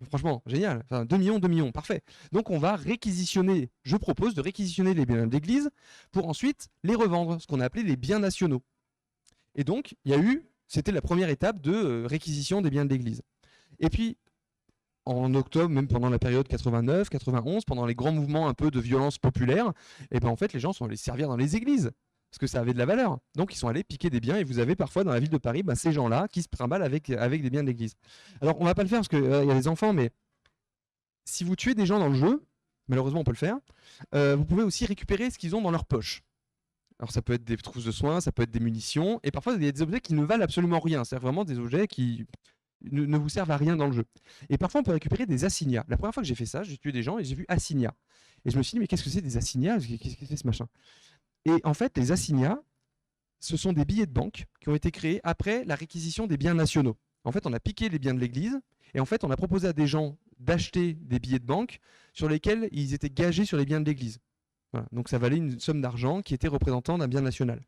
Franchement, génial. Enfin, 2 millions, parfait. Donc on va réquisitionner, je propose de réquisitionner les biens de l'Église pour ensuite les revendre, ce qu'on a appelé les biens nationaux. Et donc, c'était la première étape de réquisition des biens de l'Église. Et puis, en octobre, même pendant la période 89, 91, pendant les grands mouvements un peu de violence populaire, et ben en fait, les gens sont allés se servir dans les églises parce que ça avait de la valeur. Donc, ils sont allés piquer des biens et vous avez parfois dans la ville de Paris ces gens-là qui se trimballent avec des biens de l'église. Alors, on va pas le faire parce qu'il y a des enfants, mais si vous tuez des gens dans le jeu, malheureusement, on peut le faire, vous pouvez aussi récupérer ce qu'ils ont dans leur poche. Alors, ça peut être des trousses de soins, ça peut être des munitions, et parfois, il y a des objets qui ne valent absolument rien. C'est vraiment des objets qui ne vous servent à rien dans le jeu. Et parfois, on peut récupérer des assignats. La première fois que j'ai fait ça, j'ai tué des gens et j'ai vu assignats. Et je me suis dit, mais qu'est-ce que c'est des assignats? Qu'est-ce que c'est ce machin? Et en fait, les assignats, ce sont des billets de banque qui ont été créés après la réquisition des biens nationaux. En fait, on a piqué les biens de l'Église et en fait, on a proposé à des gens d'acheter des billets de banque sur lesquels ils étaient gagés sur les biens de l'Église. Voilà. Donc, ça valait une somme d'argent qui était représentant d'un bien national.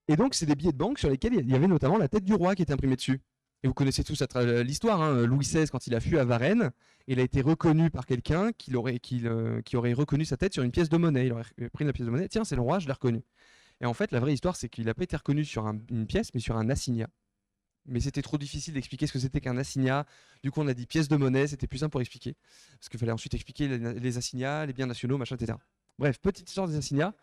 Et donc, c'est des billets de banque sur lesquels il y avait notamment la tête du roi qui était imprimée dessus. Et vous connaissez tous l'histoire, hein. Louis XVI, quand il a fui à Varennes, il a été reconnu par quelqu'un qui aurait reconnu sa tête sur une pièce de monnaie. Il aurait pris la pièce de monnaie, tiens, c'est le roi, je l'ai reconnu. Et en fait, la vraie histoire, c'est qu'il n'a pas été reconnu sur une pièce, mais sur un assignat. Mais c'était trop difficile d'expliquer ce que c'était qu'un assignat. Du coup, on a dit pièce de monnaie, c'était plus simple pour expliquer. Parce qu'il fallait ensuite expliquer les assignats, les biens nationaux, machin, etc. Bref, petite histoire des assignats.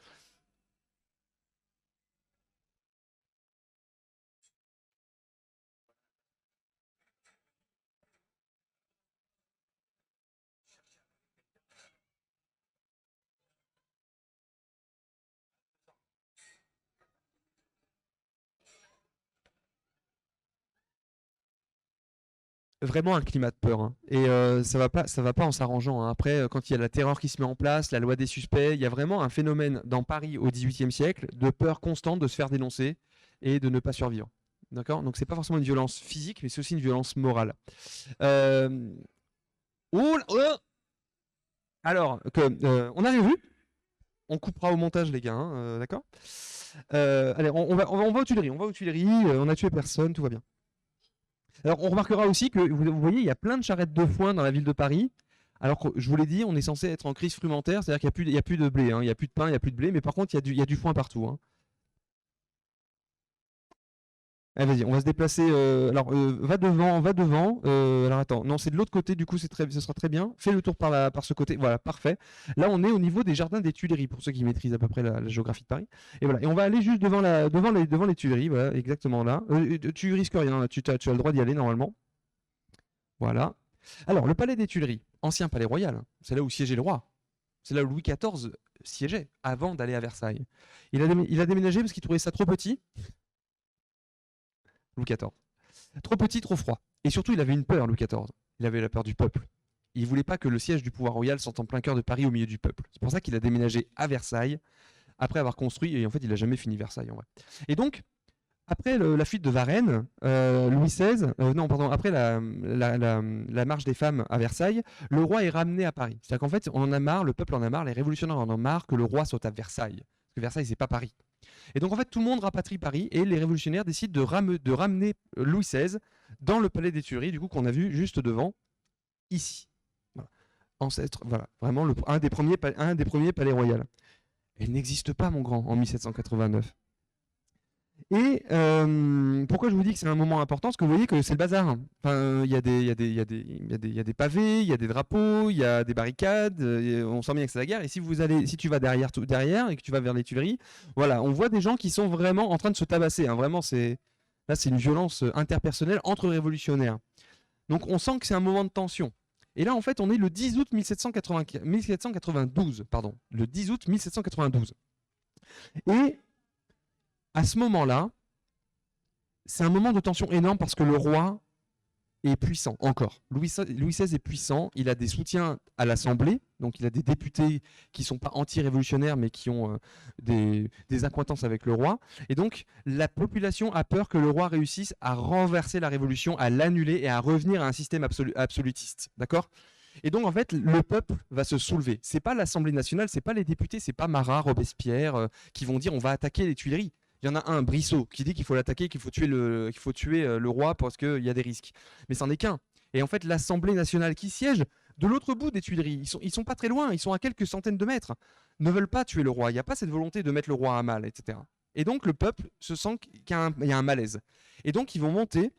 Vraiment un climat de peur, hein. Et ça va pas en s'arrangeant, hein. Après, quand il y a la terreur qui se met en place, la loi des suspects, il y a vraiment un phénomène dans Paris au XVIIIe siècle de peur constante de se faire dénoncer et de ne pas survivre. D'accord? Donc c'est pas forcément une violence physique, mais c'est aussi une violence morale. Alors, on a rien vu. On coupera au montage, les gars, hein, d'accord? Allez, on va aux Tuileries. On va aux Tuileries, on a tué personne, tout va bien. Alors, on remarquera aussi que, vous voyez, il y a plein de charrettes de foin dans la ville de Paris. Alors que, je vous l'ai dit, on est censé être en crise frumentaire, c'est-à-dire qu'il n'y a plus de blé, hein, il n'y a plus de pain, il n'y a plus de blé, mais par contre, il y a du foin partout, hein. Allez, vas-y, on va se déplacer. Va devant. Alors, attends, non, c'est de l'autre côté, du coup, ce sera très bien. Fais le tour par ce côté. Voilà, parfait. Là, on est au niveau des jardins des Tuileries, pour ceux qui maîtrisent à peu près la géographie de Paris. Et voilà, et on va aller juste devant les Tuileries, voilà, exactement là. Tu risques rien, tu as le droit d'y aller normalement. Voilà. Alors, le palais des Tuileries, ancien palais royal, c'est là où siégeait le roi. C'est là où Louis XIV siégeait avant d'aller à Versailles. Il a déménagé parce qu'il trouvait ça trop petit. Louis XIV. Trop petit, trop froid. Et surtout, il avait une peur, Louis XIV. Il avait la peur du peuple. Il ne voulait pas que le siège du pouvoir royal sorte en plein cœur de Paris au milieu du peuple. C'est pour ça qu'il a déménagé à Versailles, après avoir construit, et en fait, il n'a jamais fini Versailles, en vrai. Et donc, après la fuite de Varennes, Louis XVI, après la marche des femmes à Versailles, le roi est ramené à Paris. C'est-à-dire qu'en fait, on en a marre, le peuple en a marre, les révolutionnaires en ont marre que le roi soit à Versailles. Parce que Versailles, c'est pas Paris. Et donc en fait, tout le monde rapatrie Paris et les révolutionnaires décident de ramener Louis XVI dans le palais des Tuileries, du coup qu'on a vu juste devant, ici. Voilà. Ancêtre, voilà, vraiment un des premiers palais royaux. Elle n'existe pas, mon grand, en 1789. Et pourquoi je vous dis que c'est un moment important? Parce que vous voyez que c'est le bazar. Enfin, il y a des pavés, il y a des drapeaux, il y a des barricades. On sent bien que c'est la guerre. Et si tu vas derrière et que tu vas vers les Tuileries, voilà, on voit des gens qui sont vraiment en train de se tabasser, hein. Vraiment, là, c'est une violence interpersonnelle entre révolutionnaires. Donc, on sent que c'est un moment de tension. Et là, en fait, on est le 10 août 1792, pardon, le 10 août 1792. Et à ce moment-là, c'est un moment de tension énorme parce que le roi est puissant encore. Louis XVI est puissant, il a des soutiens à l'Assemblée, donc il a des députés qui ne sont pas anti-révolutionnaires mais qui ont des accointances avec le roi. Et donc la population a peur que le roi réussisse à renverser la révolution, à l'annuler et à revenir à un système absolutiste. D'accord ? Et donc en fait, le peuple va se soulever. C'est pas l'Assemblée nationale, c'est pas les députés, c'est pas Marat, Robespierre qui vont dire on va attaquer les Tuileries. Il y en a un, Brissot, qui dit qu'il faut l'attaquer, qu'il faut tuer le roi parce qu'il y a des risques. Mais c'en est qu'un. Et en fait, l'Assemblée nationale qui siège de l'autre bout des Tuileries, ils sont pas très loin, ils sont à quelques centaines de mètres, ne veulent pas tuer le roi. Il n'y a pas cette volonté de mettre le roi à mal, etc. Et donc, le peuple se sent qu'il y a un malaise. Et donc, ils vont monter,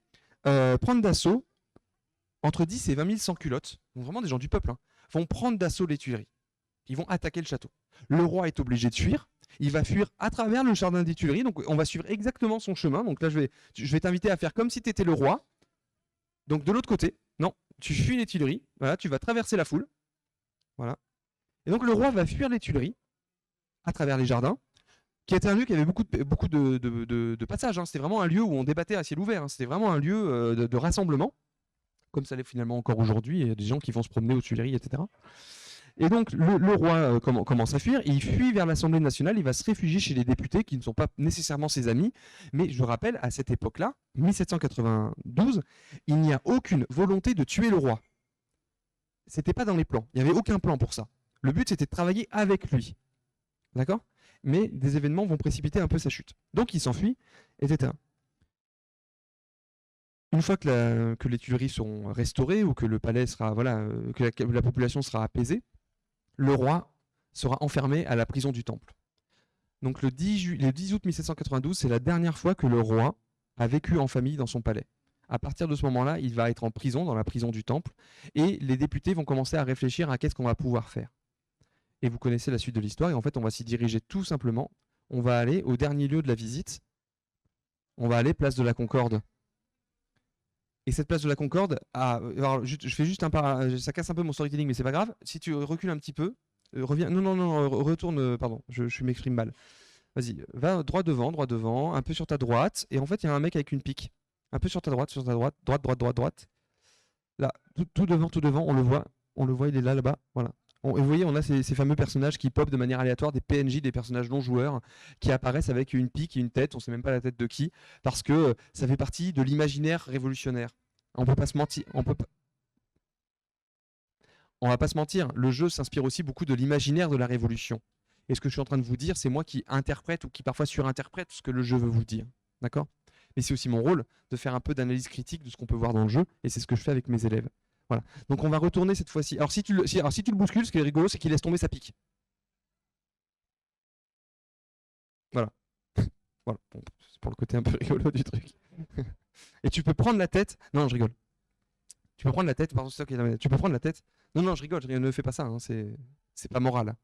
prendre d'assaut entre 10 et 20 000 sans-culottes, donc vraiment des gens du peuple, hein, vont prendre d'assaut les Tuileries. Ils vont attaquer le château. Le roi est obligé de fuir. Il va fuir à travers le jardin des Tuileries. Donc, on va suivre exactement son chemin. Donc là, je vais t'inviter à faire comme si tu étais le roi. Donc, de l'autre côté, non, tu fuis les Tuileries. Voilà, tu vas traverser la foule. Voilà. Et donc, le roi va fuir les Tuileries à travers les jardins, qui était un lieu qui avait beaucoup de passages. Hein. C'était vraiment un lieu où on débattait à ciel ouvert. Hein. C'était vraiment un lieu de rassemblement, comme ça l'est finalement encore aujourd'hui. Il y a des gens qui vont se promener aux Tuileries, etc. Et donc, le roi commence à fuir, il fuit vers l'Assemblée nationale, il va se réfugier chez les députés qui ne sont pas nécessairement ses amis. Mais je rappelle, à cette époque-là, 1792, il n'y a aucune volonté de tuer le roi. C'était pas dans les plans, il n'y avait aucun plan pour ça. Le but, c'était de travailler avec lui. D'accord ? Mais des événements vont précipiter un peu sa chute. Donc, il s'enfuit, etc. Une fois que les Tuileries sont restaurées ou que le palais sera, voilà, que la population sera apaisée, le roi sera enfermé à la prison du Temple. Donc le 10 août 1792, c'est la dernière fois que le roi a vécu en famille dans son palais. À partir de ce moment-là, il va être en prison, dans la prison du Temple, et les députés vont commencer à réfléchir à qu'est-ce qu'on va pouvoir faire. Et vous connaissez la suite de l'histoire, et en fait, on va s'y diriger tout simplement. On va aller au dernier lieu de la visite. On va aller place de la Concorde. Et cette place de la Concorde, alors, je fais juste ça casse un peu mon storytelling, mais c'est pas grave. Si tu recules un petit peu, reviens. Non, retourne. Pardon, je m'exprime mal. Vas-y, va droit devant, un peu sur ta droite. Et en fait, il y a un mec avec une pique. Un peu sur ta droite, droite. Là, tout devant, on le voit, il est là-bas. Voilà. Et vous voyez, on a ces fameux personnages qui popent de manière aléatoire, des PNJ, des personnages non joueurs, qui apparaissent avec une pique et une tête, on ne sait même pas la tête de qui, parce que ça fait partie de l'imaginaire révolutionnaire. On ne peut pas se mentir. On va pas se mentir, le jeu s'inspire aussi beaucoup de l'imaginaire de la Révolution. Et ce que je suis en train de vous dire, c'est moi qui interprète ou qui parfois surinterprète ce que le jeu veut vous dire. D'accord ? Mais c'est aussi mon rôle de faire un peu d'analyse critique de ce qu'on peut voir dans le jeu, et c'est ce que je fais avec mes élèves. Voilà. Donc on va retourner cette fois-ci. Alors si tu le bouscules, ce qui est rigolo, c'est qu'il laisse tomber sa pique. Voilà. Voilà. Bon, c'est pour le côté un peu rigolo du truc. Et tu peux prendre la tête. Non, je rigole. Tu peux prendre la tête. Pardon, c'est ça qui est... Tu peux prendre la tête. Non, je rigole. Ne fais pas ça. Hein, c'est pas moral.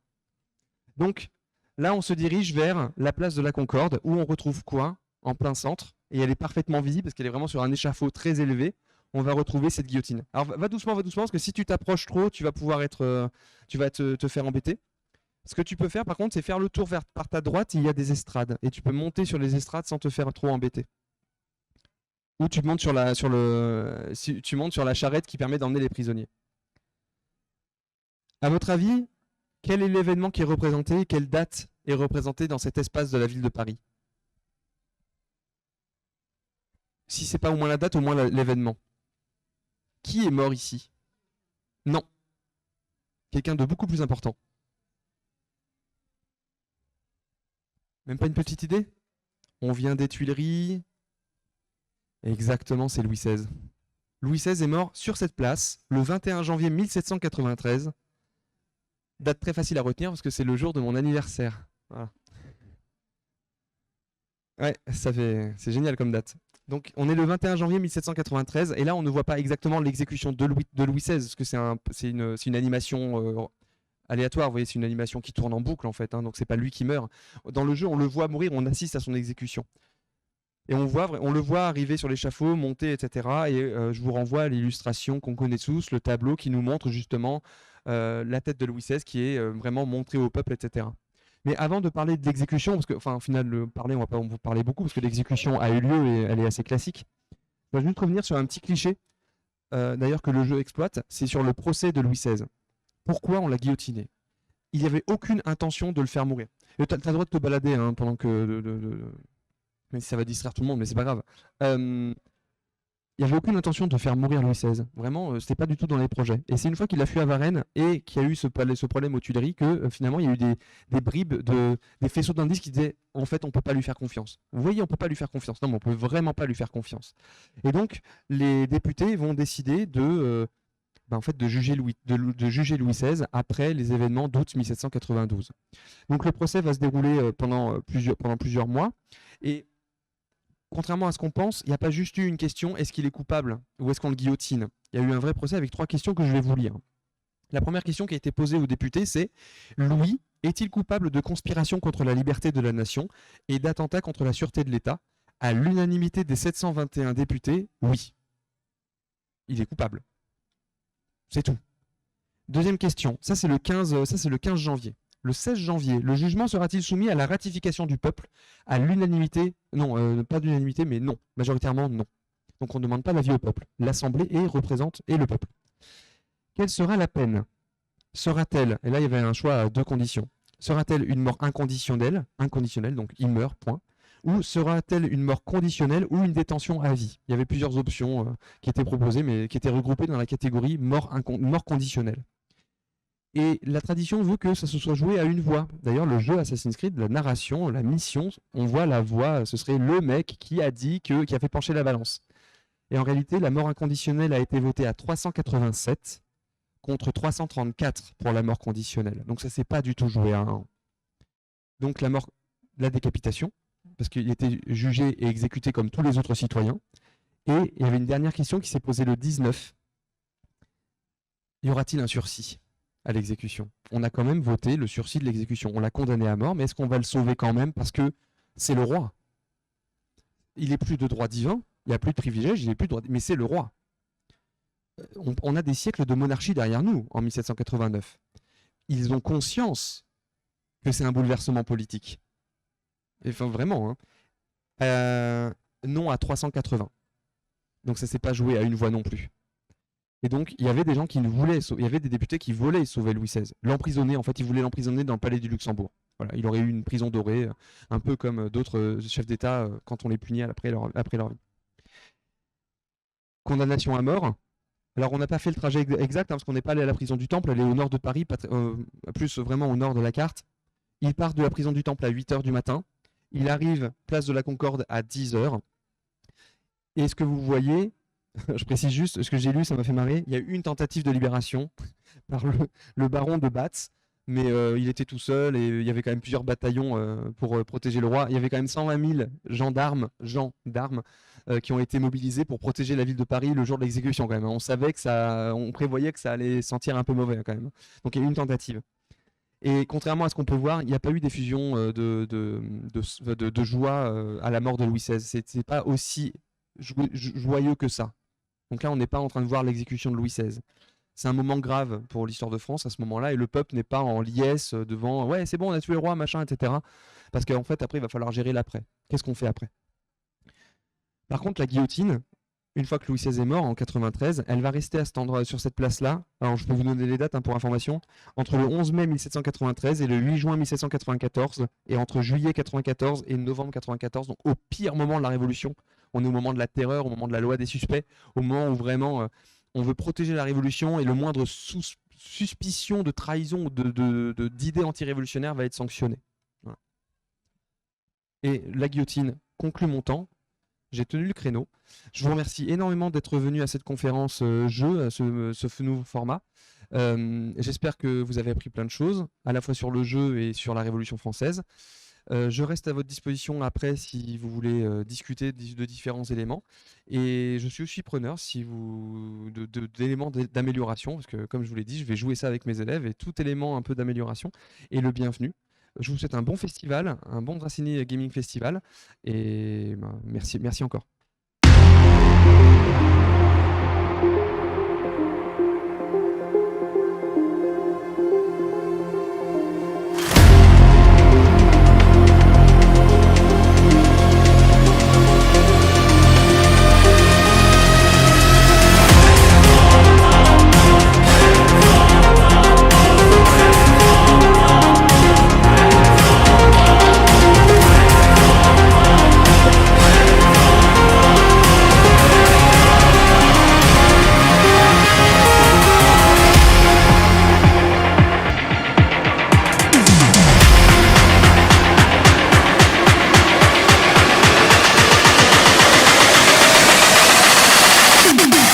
Donc là, on se dirige vers la place de la Concorde, où on retrouve quoi ? En plein centre. Et elle est parfaitement visible parce qu'elle est vraiment sur un échafaud très élevé. On va retrouver cette guillotine. Alors va doucement, parce que si tu t'approches trop, tu vas pouvoir tu vas te faire embêter. Ce que tu peux faire par contre, c'est faire le tour par ta droite, il y a des estrades. Et tu peux monter sur les estrades sans te faire trop embêter. Ou tu montes sur la charrette qui permet d'emmener les prisonniers. À votre avis, quel est l'événement qui est représenté, quelle date est représentée dans cet espace de la ville de Paris ? Si c'est pas au moins la date, au moins l'événement. Qui est mort ici? Non. Quelqu'un de beaucoup plus important. Même pas une petite idée? On vient des Tuileries. Exactement, c'est Louis XVI. Louis XVI est mort sur cette place le 21 janvier 1793. Date très facile à retenir parce que c'est le jour de mon anniversaire. Voilà. Ouais, c'est génial comme date. Donc on est le 21 janvier 1793 et là on ne voit pas exactement l'exécution de Louis XVI parce que c'est une animation aléatoire, vous voyez, c'est une animation qui tourne en boucle en fait, hein, donc c'est pas lui qui meurt. Dans le jeu on le voit mourir, on assiste à son exécution. Et on le voit arriver sur l'échafaud, monter, etc. Et je vous renvoie à l'illustration qu'on connaît tous, le tableau qui nous montre justement la tête de Louis XVI qui est vraiment montrée au peuple, etc. Mais avant de parler de l'exécution, parce que, enfin, au final, on va pas en parler beaucoup, parce que l'exécution a eu lieu et elle est assez classique. Je vais juste revenir sur un petit cliché, d'ailleurs, que le jeu exploite, c'est sur le procès de Louis XVI. Pourquoi on l'a guillotiné? Il n'y avait aucune intention de le faire mourir. Tu as le droit de te balader hein, pendant que... Même si ça va distraire tout le monde, mais c'est pas grave. Il n'y avait aucune intention de faire mourir Louis XVI. Vraiment, c'était pas du tout dans les projets. Et c'est une fois qu'il a fui à Varennes et qu'il y a eu ce problème aux Tuileries que finalement il y a eu des bribes, des faisceaux d'indices qui disaient en fait on peut pas lui faire confiance. Vous voyez, on peut pas lui faire confiance. Non, mais on peut vraiment pas lui faire confiance. Et donc les députés vont décider en fait, de juger Louis XVI après les événements d'août 1792. Donc le procès va se dérouler pendant plusieurs mois. Et contrairement à ce qu'on pense, il n'y a pas juste eu une question, est-ce qu'il est coupable ou est-ce qu'on le guillotine? Il y a eu un vrai procès avec 3 questions que je vais vous lire. La première question qui a été posée aux députés, c'est Louis est-il coupable de conspiration contre la liberté de la nation et d'attentat contre la sûreté de l'État? À l'unanimité des 721 députés, oui. Il est coupable. C'est tout. Deuxième question, ça c'est le 15 janvier. Le 16 janvier, le jugement sera-t-il soumis à la ratification du peuple à l'unanimité? Non, pas d'unanimité, mais non. Majoritairement, non. Donc on ne demande pas l'avis au peuple. L'Assemblée représente le peuple. Quelle sera la peine? Sera-t-elle, et là il y avait un choix à 2 conditions, sera-t-elle une mort inconditionnelle, donc il meurt, point, ou sera-t-elle une mort conditionnelle ou une détention à vie? Il y avait plusieurs options qui étaient proposées, mais qui étaient regroupées dans la catégorie mort conditionnelle. Et la tradition veut que ça se soit joué à une voix. D'ailleurs, le jeu Assassin's Creed, la narration, la mission, on voit la voix, ce serait le mec qui a dit qui a fait pencher la balance. Et en réalité, la mort inconditionnelle a été votée à 387 contre 334 pour la mort conditionnelle. Donc ça ne s'est pas du tout joué à 1. Donc la décapitation, parce qu'il était jugé et exécuté comme tous les autres citoyens. Et il y avait une dernière question qui s'est posée le 19. Y aura-t-il un sursis à l'exécution? On a quand même voté le sursis de l'exécution. On l'a condamné à mort, mais est-ce qu'on va le sauver quand même? Parce que c'est le roi. Il n'est plus de droit divin, il n'y a plus de privilèges, il n'est plus de droit, mais c'est le roi. On a des siècles de monarchie derrière nous, en 1789. Ils ont conscience que c'est un bouleversement politique. Enfin, vraiment. Non à 380. Donc ça ne s'est pas joué à une voix non plus. Et donc, il y avait des gens il y avait des députés qui voulaient sauver Louis XVI. L'emprisonner, en fait, ils voulaient l'emprisonner dans le palais du Luxembourg. Voilà, il aurait eu une prison dorée, un peu comme d'autres chefs d'État quand on les punit après leur vie. Condamnation à mort. Alors, on n'a pas fait le trajet exact, parce qu'on n'est pas allé à la prison du Temple, elle est au nord de Paris, plus vraiment au nord de la carte. Il part de la prison du Temple à 8h du matin. Il arrive place de la Concorde à 10h. Et ce que vous voyez... Je précise juste, ce que j'ai lu, ça m'a fait marrer. Il y a eu une tentative de libération par le baron de Batz, mais il était tout seul et il y avait quand même plusieurs bataillons pour protéger le roi. Il y avait quand même 120 000 gendarmes qui ont été mobilisés pour protéger la ville de Paris le jour de l'exécution quand même. On prévoyait que ça allait sentir un peu mauvais quand même. Donc il y a eu une tentative. Et contrairement à ce qu'on peut voir, il n'y a pas eu d'effusion de joie à la mort de Louis XVI. C'est pas aussi joyeux que ça. Donc là, on n'est pas en train de voir l'exécution de Louis XVI. C'est un moment grave pour l'histoire de France à ce moment-là, et le peuple n'est pas en liesse devant « ouais, c'est bon, on a tué le roi, machin, etc. » Parce qu'en fait, après, il va falloir gérer l'après. Qu'est-ce qu'on fait après? Par contre, la guillotine, une fois que Louis XVI est mort, en 93, elle va rester à cet endroit, sur cette place-là. Alors, je peux vous donner les dates pour information. Entre le 11 mai 1793 et le 8 juin 1794, et entre juillet 1994 et novembre 1994, donc au pire moment de la Révolution. On est au moment de la terreur, au moment de la loi des suspects, au moment où vraiment on veut protéger la Révolution et le moindre suspicion de trahison ou d'idées anti-révolutionnaires va être sanctionné. Voilà. Et la guillotine conclut mon temps. J'ai tenu le créneau. Je vous remercie énormément d'être venu à cette conférence jeu, à ce nouveau format. J'espère que vous avez appris plein de choses, à la fois sur le jeu et sur la Révolution française. Je reste à votre disposition après si vous voulez discuter de différents éléments. Et je suis aussi preneur d'éléments d'amélioration, parce que comme je vous l'ai dit, je vais jouer ça avec mes élèves et tout élément un peu d'amélioration est le bienvenu. Je vous souhaite un bon festival, un bon Dracénie Gaming Festival, et merci encore.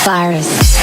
virus.